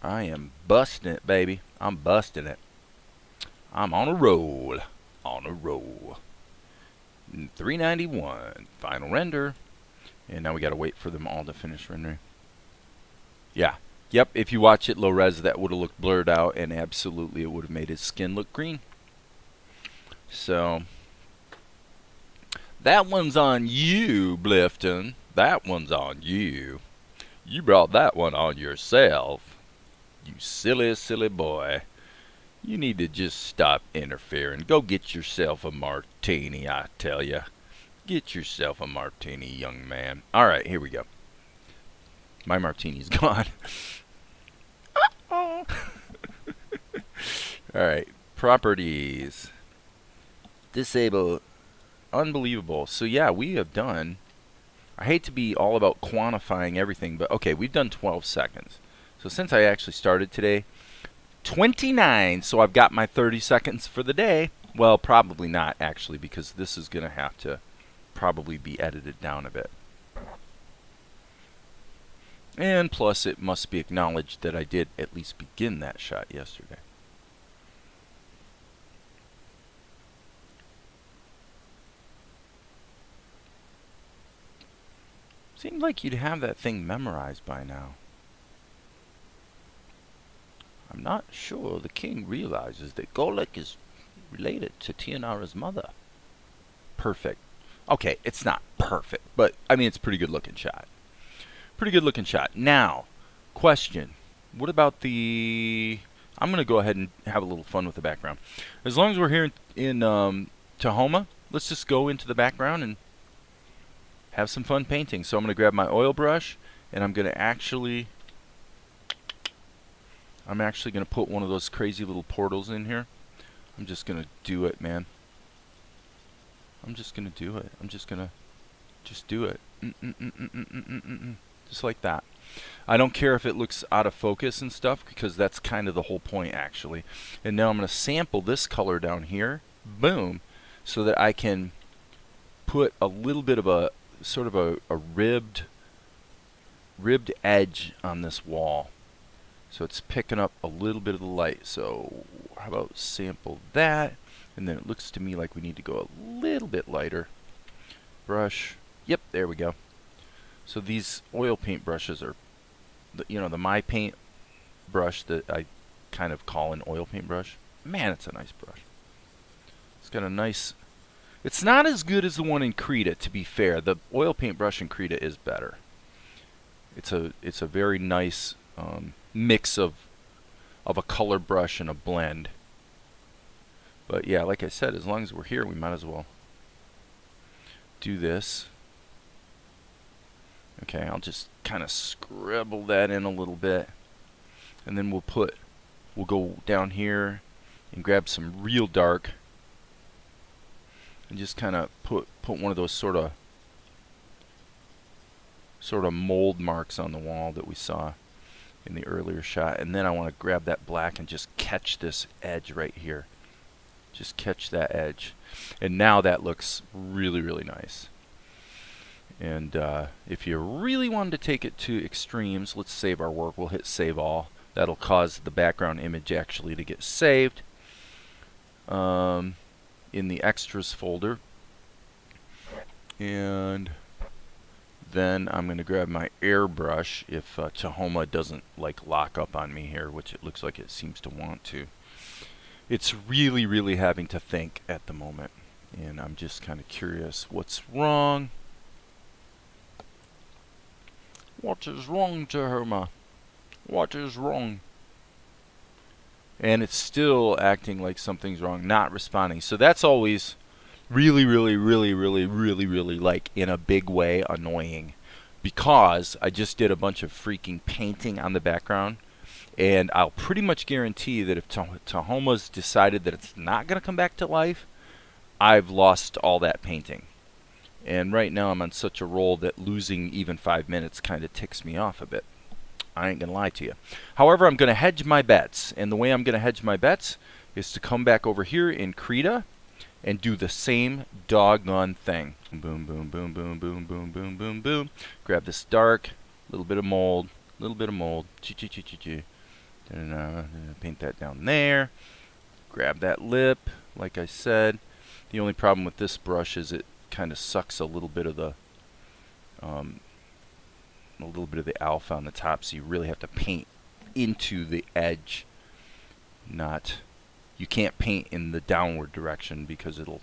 I am busting it, baby. I'm busting it. I'm on a roll. On a roll. 391. Final render. And now we gotta wait for them all to finish rendering. Yeah. Yep, if you watch it low res, that would have looked blurred out, and absolutely it would have made his skin look green. So, that one's on you, Blifton. That one's on you. You brought that one on yourself. You silly, silly boy. You need to just stop interfering. Go get yourself a martini, I tell ya. Get yourself a martini, young man. Alright, here we go. My martini's gone. Alright, properties. Disable. Unbelievable. So yeah, we have done, I hate to be all about quantifying everything, but okay, we've done 12 seconds. So since I actually started today, 29, so I've got my 30 seconds for the day. Well, probably not actually, because this is going to have to probably be edited down a bit. And plus it must be acknowledged that I did at least begin that shot yesterday. Seemed like you'd have that thing memorized by now. I'm not sure the king realizes that Golek is related to Tianara's mother. Perfect. Okay, it's not perfect, but I mean it's a pretty good looking shot. Pretty good looking shot. Now, question. What about the... I'm going to go ahead and have a little fun with the background. As long as we're here in Tahoma, let's just go into the background and have some fun painting. So I'm going to grab my oil brush, and I'm going to actually going to put one of those crazy little portals in here. I'm just going to do it, man. I'm just going to do it. I'm just going to just do it. Just like that. I don't care if it looks out of focus and stuff, because that's kind of the whole point actually. And now I'm going to sample this color down here. Boom. So that I can put a little bit of a sort of a ribbed edge on this wall. So it's picking up a little bit of the light. So how about sample that? And then it looks to me like we need to go a little bit lighter. Brush. Yep, there we go. So these oil paint brushes are, the My Paint brush that I kind of call an oil paint brush. Man, it's a nice brush. It's got a nice... It's not as good as the one in Krita, to be fair. The oil paint brush in Krita is better. It's a very nice mix of a color brush and a blend. But yeah, like I said, as long as we're here, we might as well do this. Okay, I'll just kind of scribble that in a little bit. And then we'll go down here and grab some real dark and just kind of put one of those sort of mold marks on the wall that we saw in the earlier shot. And then I want to grab that black and just catch this edge right here. Just catch that edge. And now that looks really, really nice. And if you really wanted to take it to extremes, let's save our work. We'll hit save all. That'll cause the background image actually to get saved in the extras folder. And then I'm going to grab my airbrush if Tahoma doesn't lock up on me here, which it looks like it seems to want to. It's really, really having to think at the moment. And I'm just kind of curious what's wrong. What is wrong, Tahoma? What is wrong? And it's still acting like something's wrong, not responding. So that's always really, really, really, really, really, really, like in a big way, annoying. Because I just did a bunch of freaking painting on the background. And I'll pretty much guarantee that if Tahoma's decided that it's not going to come back to life, I've lost all that painting. And right now I'm on such a roll that losing even 5 minutes kind of ticks me off a bit. I ain't going to lie to you. However, I'm going to hedge my bets. And the way I'm going to hedge my bets is to come back over here in Krita and do the same doggone thing. Boom, boom, boom, boom, boom, boom, boom, boom, boom. Grab this dark, little bit of mold, paint that down there. Grab that lip, like I said. The only problem with this brush is it kind of sucks a little bit of the a little bit of the alpha on the top, so you really have to paint into the edge. You can't paint in the downward direction because it'll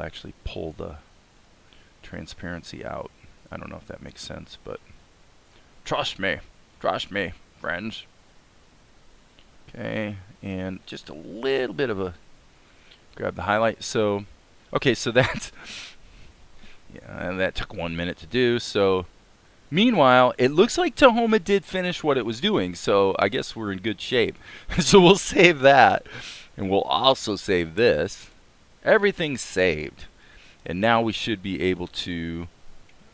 actually pull the transparency out. I don't know if that makes sense, but trust me, friends. Okay, and just a little bit of a grab the highlight. So, okay, so that's yeah, and that took 1 minute to do. So, meanwhile, it looks like Tahoma did finish what it was doing. So I guess we're in good shape. So we'll save that, and we'll also save this. Everything's saved, and now we should be able to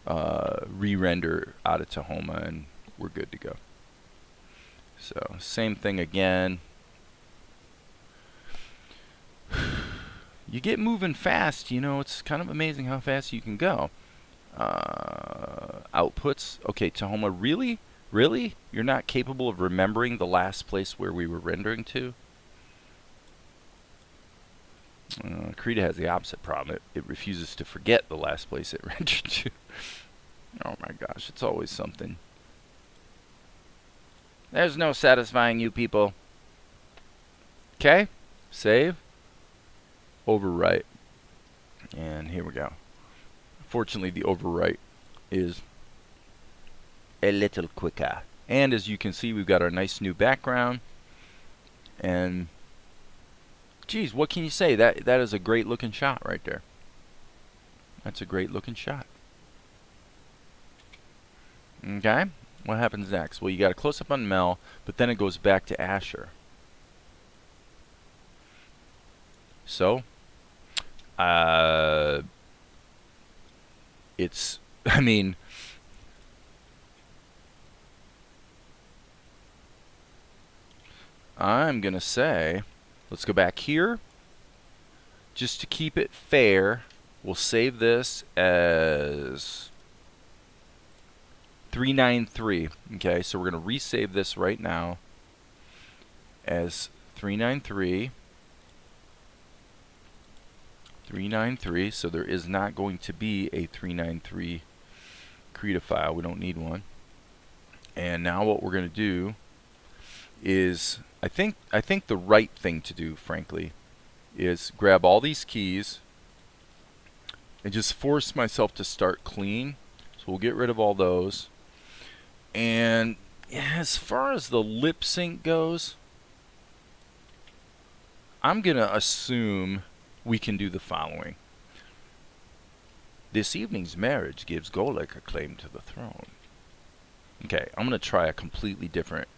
re-render out of Tahoma, and we're good to go. So same thing again. You get moving fast, you know, it's kind of amazing how fast you can go. Outputs. Okay, Tahoma, really? Really? You're not capable of remembering the last place where we were rendering to? Krita has the opposite problem. It refuses to forget the last place it rendered to. Oh my gosh, it's always something. There's no satisfying you people. Okay, save, overwrite, and here we go. Fortunately, the overwrite is A little quicker. and as you can see, we've got our nice new background, and geez, what can you say? That is a great looking shot right there. That's a great looking shot. Okay, what happens next? Well, you got a close up on Mel, but then it goes back to Asher. So, it's, I mean, I'm gonna say, let's go back here. Just to keep it fair, we'll save this as 393. Okay, so we're gonna resave this right now as 393. 393, so there is not going to be a 393 Krita file. We don't need one. And now what we're going to do is, I think the right thing to do, frankly, is grab all these keys and just force myself to start clean. So we'll get rid of all those. And as far as the lip sync goes, I'm going to assume we can do the following. This evening's marriage gives Golek a claim to the throne. Okay, I'm going to try a completely different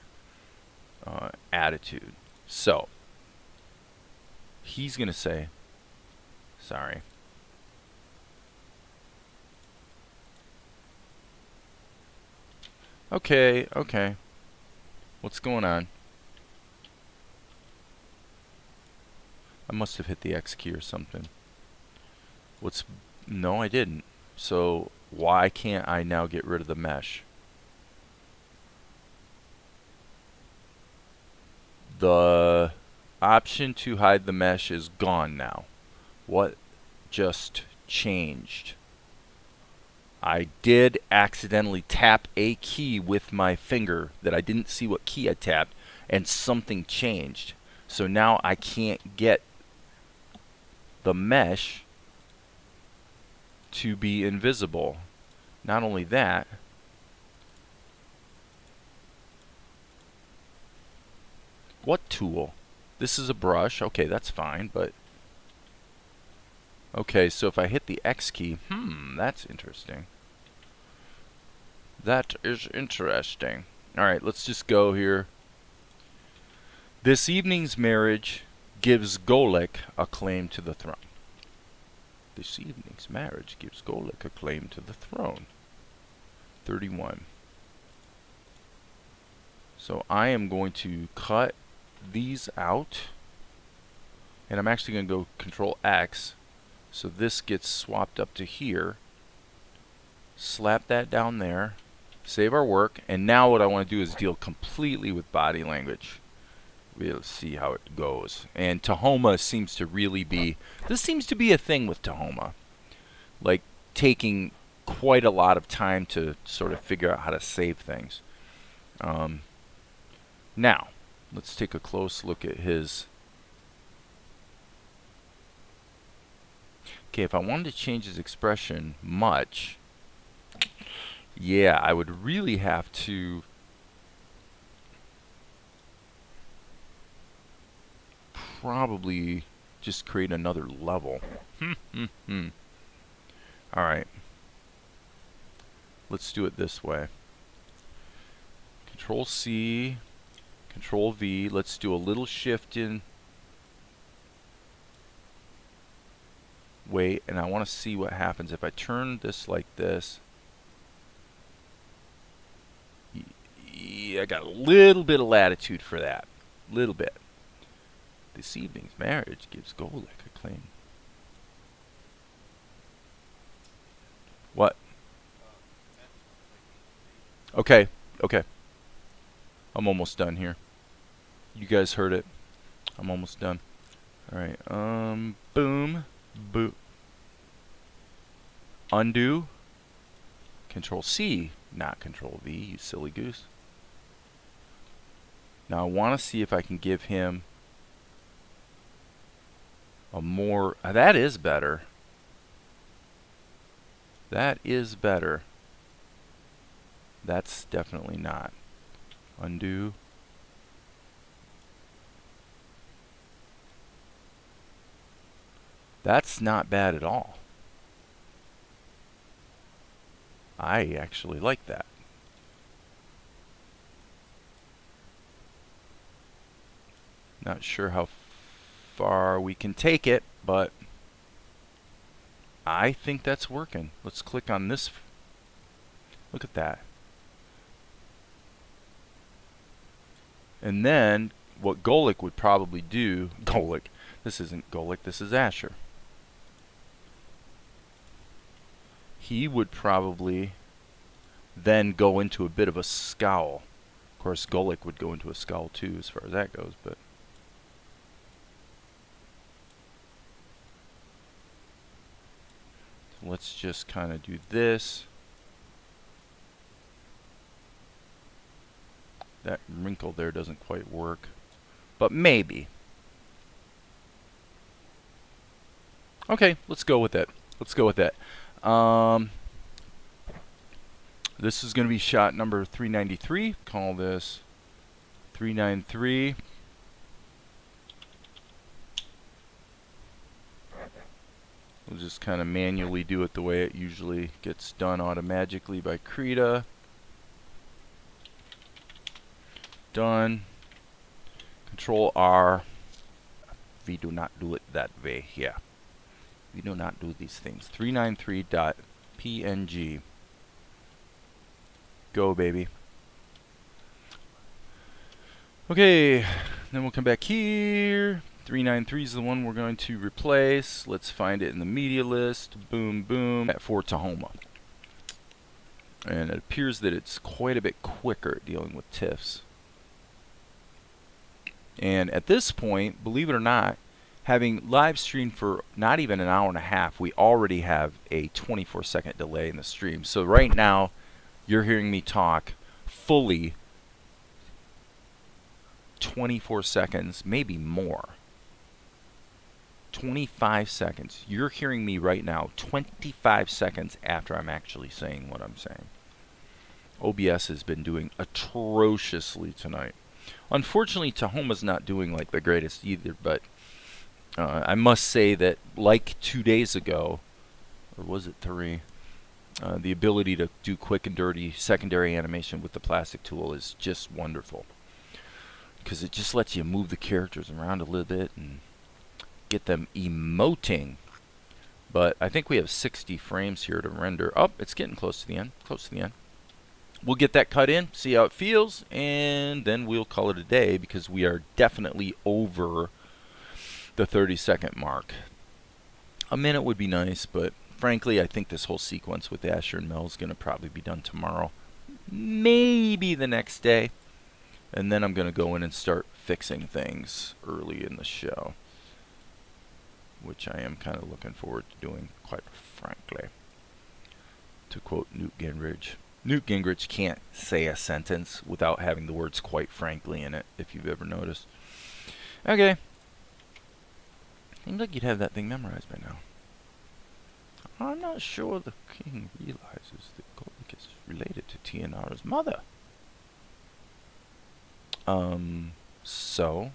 attitude. So, he's going to say, sorry. Okay, okay. What's going on? I must have hit the X key or something. No, I didn't. So why can't I now get rid of the mesh? The option to hide the mesh is gone now. What just changed? I did accidentally tap a key with my finger that I didn't see what key I tapped, and something changed. So now I can't get the mesh to be invisible. Not only that, what tool? This is a brush. Okay, that's fine, but okay, so if I hit the X key, that's interesting. That is interesting. Alright, let's just go here. This evening's marriage gives Golek a claim to the throne. This evening's marriage gives Golek a claim to the throne. 31. So I am going to cut these out, and I'm actually going to go Control X, so this gets swapped up to here. Slap that down there, save our work, and now what I want to do is deal completely with body language. We'll see how it goes. And Tahoma seems to really be, this seems to be a thing with Tahoma. Like taking quite a lot of time to sort of figure out how to save things. Now, let's take a close look at his. Okay, if I wanted to change his expression much, yeah, I would really have to probably just create another level. Alright. Let's do it this way. Control C, Control V. Let's do a little shift in. Wait, and I want to see what happens if I turn this like this. I got a little bit of latitude for that. Little bit. This evening's marriage gives Golek a claim. What? Okay, okay. I'm almost done here. You guys heard it. I'm almost done. Alright, boom. Boom. Undo. Control C, not Control V, you silly goose. Now I want to see if I can give him a more. That is better. That is better. That's definitely not. Undo. That's not bad at all. I actually like that. Not sure how far we can take it, but I think that's working. Let's click on this. Look at that. And then what Golek would probably do, Golek, this isn't Golek, this is Asher. He would probably then go into a bit of a scowl. Of course, Golek would go into a scowl too, as far as that goes, but so let's just kind of do this. That wrinkle there doesn't quite work, but maybe. Okay, let's go with it. Let's go with it. This is going to be shot number 393. Call this 393. We'll just kind of manually do it the way it usually gets done automatically by Krita. Done. Control R. We do not do it that way here. We do not do these things. 393.png. Go, baby. Okay, then we'll come back here. 393 is the one we're going to replace. Let's find it in the media list. Boom, boom. For Tahoma. And it appears that it's quite a bit quicker at dealing with TIFFs. And at this point, believe it or not, having live streamed for not even an hour and a half, we already have a 24-second delay in the stream. So right now, you're hearing me talk fully 24 seconds, maybe more. 25 seconds. You're hearing me right now 25 seconds after I'm actually saying what I'm saying. OBS has been doing atrociously tonight. Unfortunately, Tahoma's not doing like the greatest either, but I must say that like 2 days ago, or was it 3, the ability to do quick and dirty secondary animation with the plastic tool is just wonderful. Because it just lets you move the characters around a little bit and get them emoting. But I think we have 60 frames here to render. Oh, it's getting close to the end. Close to the end. We'll get that cut in, see how it feels, and then we'll call it a day because we are definitely over the 30-second mark. A minute would be nice, but frankly, I think this whole sequence with Asher and Mel is going to probably be done tomorrow. Maybe the next day. And then I'm going to go in and start fixing things early in the show, which I am kind of looking forward to doing, quite frankly. to quote Newt Gingrich. Newt Gingrich can't say a sentence without having the words "quite frankly" in it, if you've ever noticed. Okay. Seems like you'd have that thing memorized by now. I'm not sure the king realizes that Goldick is related to Tianara's mother. So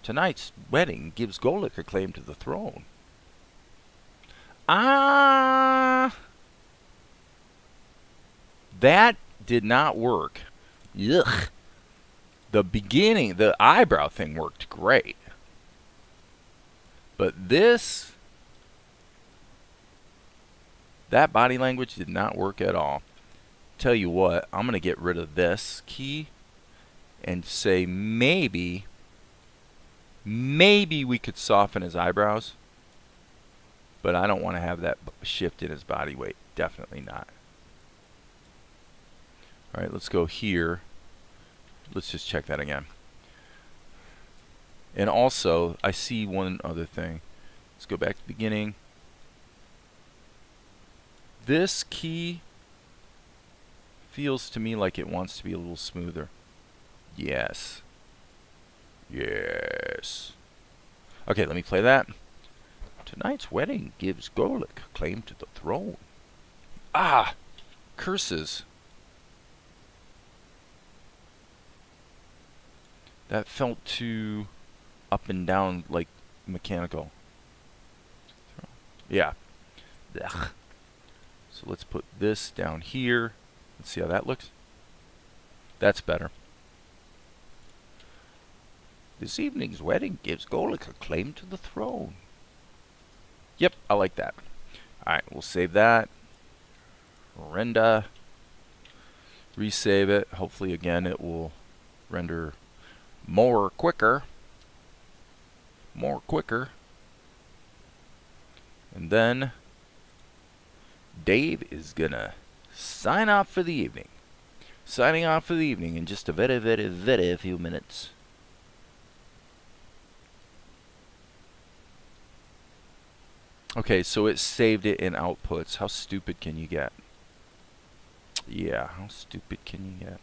tonight's wedding gives Goldick a claim to the throne. Ah, that did not work. Ugh. The beginning, the eyebrow thing worked great. But this, that body language did not work at all. Tell you what, I'm going to get rid of this key and say maybe we could soften his eyebrows. But I don't want to have that shift in his body weight. Definitely not. Alright, let's go here. Let's just check that again. And also, I see one other thing. Let's go back to the beginning. This key feels to me like it wants to be a little smoother. Yes. Yes. Okay, let me play that. Tonight's wedding gives Goldick a claim to the throne. Ah! Curses. That felt too up and down, like mechanical. Yeah. Ugh. So let's put this down here. Let's see how that looks. That's better. This evening's wedding gives Goldick a claim to the throne. Yep, I like that. Alright, we'll save that. Render. Resave it. Hopefully, again, it will render more quicker. More quicker. And then Dave is gonna sign off for the evening. Signing off for the evening in just a very few minutes. Okay, so it saved it in outputs. How stupid can you get? Yeah, how stupid can you get?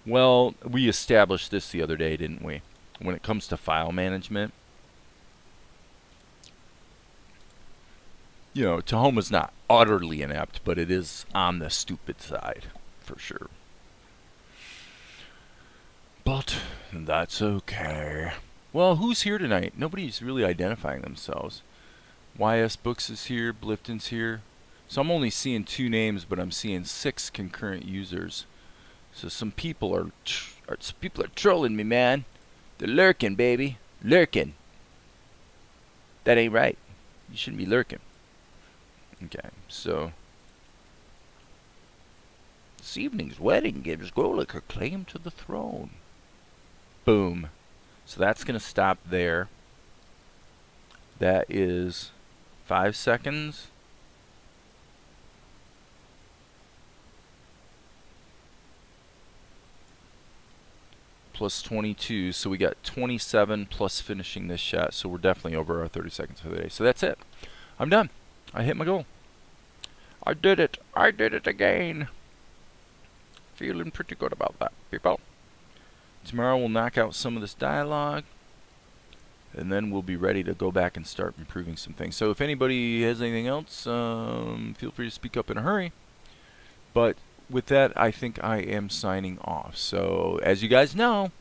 Well, we established this the other day, didn't we? When it comes to file management, you know, Tahoma's not utterly inept, but it is on the stupid side, for sure. But that's okay. Well, who's here tonight? Nobody's really identifying themselves. YS Books is here, Blifton's here. So I'm only seeing 2 names, but I'm seeing 6 concurrent users. So some people are trolling me, man. They're lurking, baby. Lurking. That ain't right. You shouldn't be lurking. Okay, so this evening's wedding gives Goldick a claim to the throne. Boom. So that's going to stop there. That is 5 seconds. Plus 22, so we got 27 plus finishing this shot, so we're definitely over our 30 seconds for the day. So that's it. I'm done. I hit my goal. I did it. I did it again. Feeling pretty good about that, people. Tomorrow we'll knock out some of this dialogue, and then we'll be ready to go back and start improving some things. So if anybody has anything else, feel free to speak up in a hurry. But with that, I think I am signing off. So as you guys know,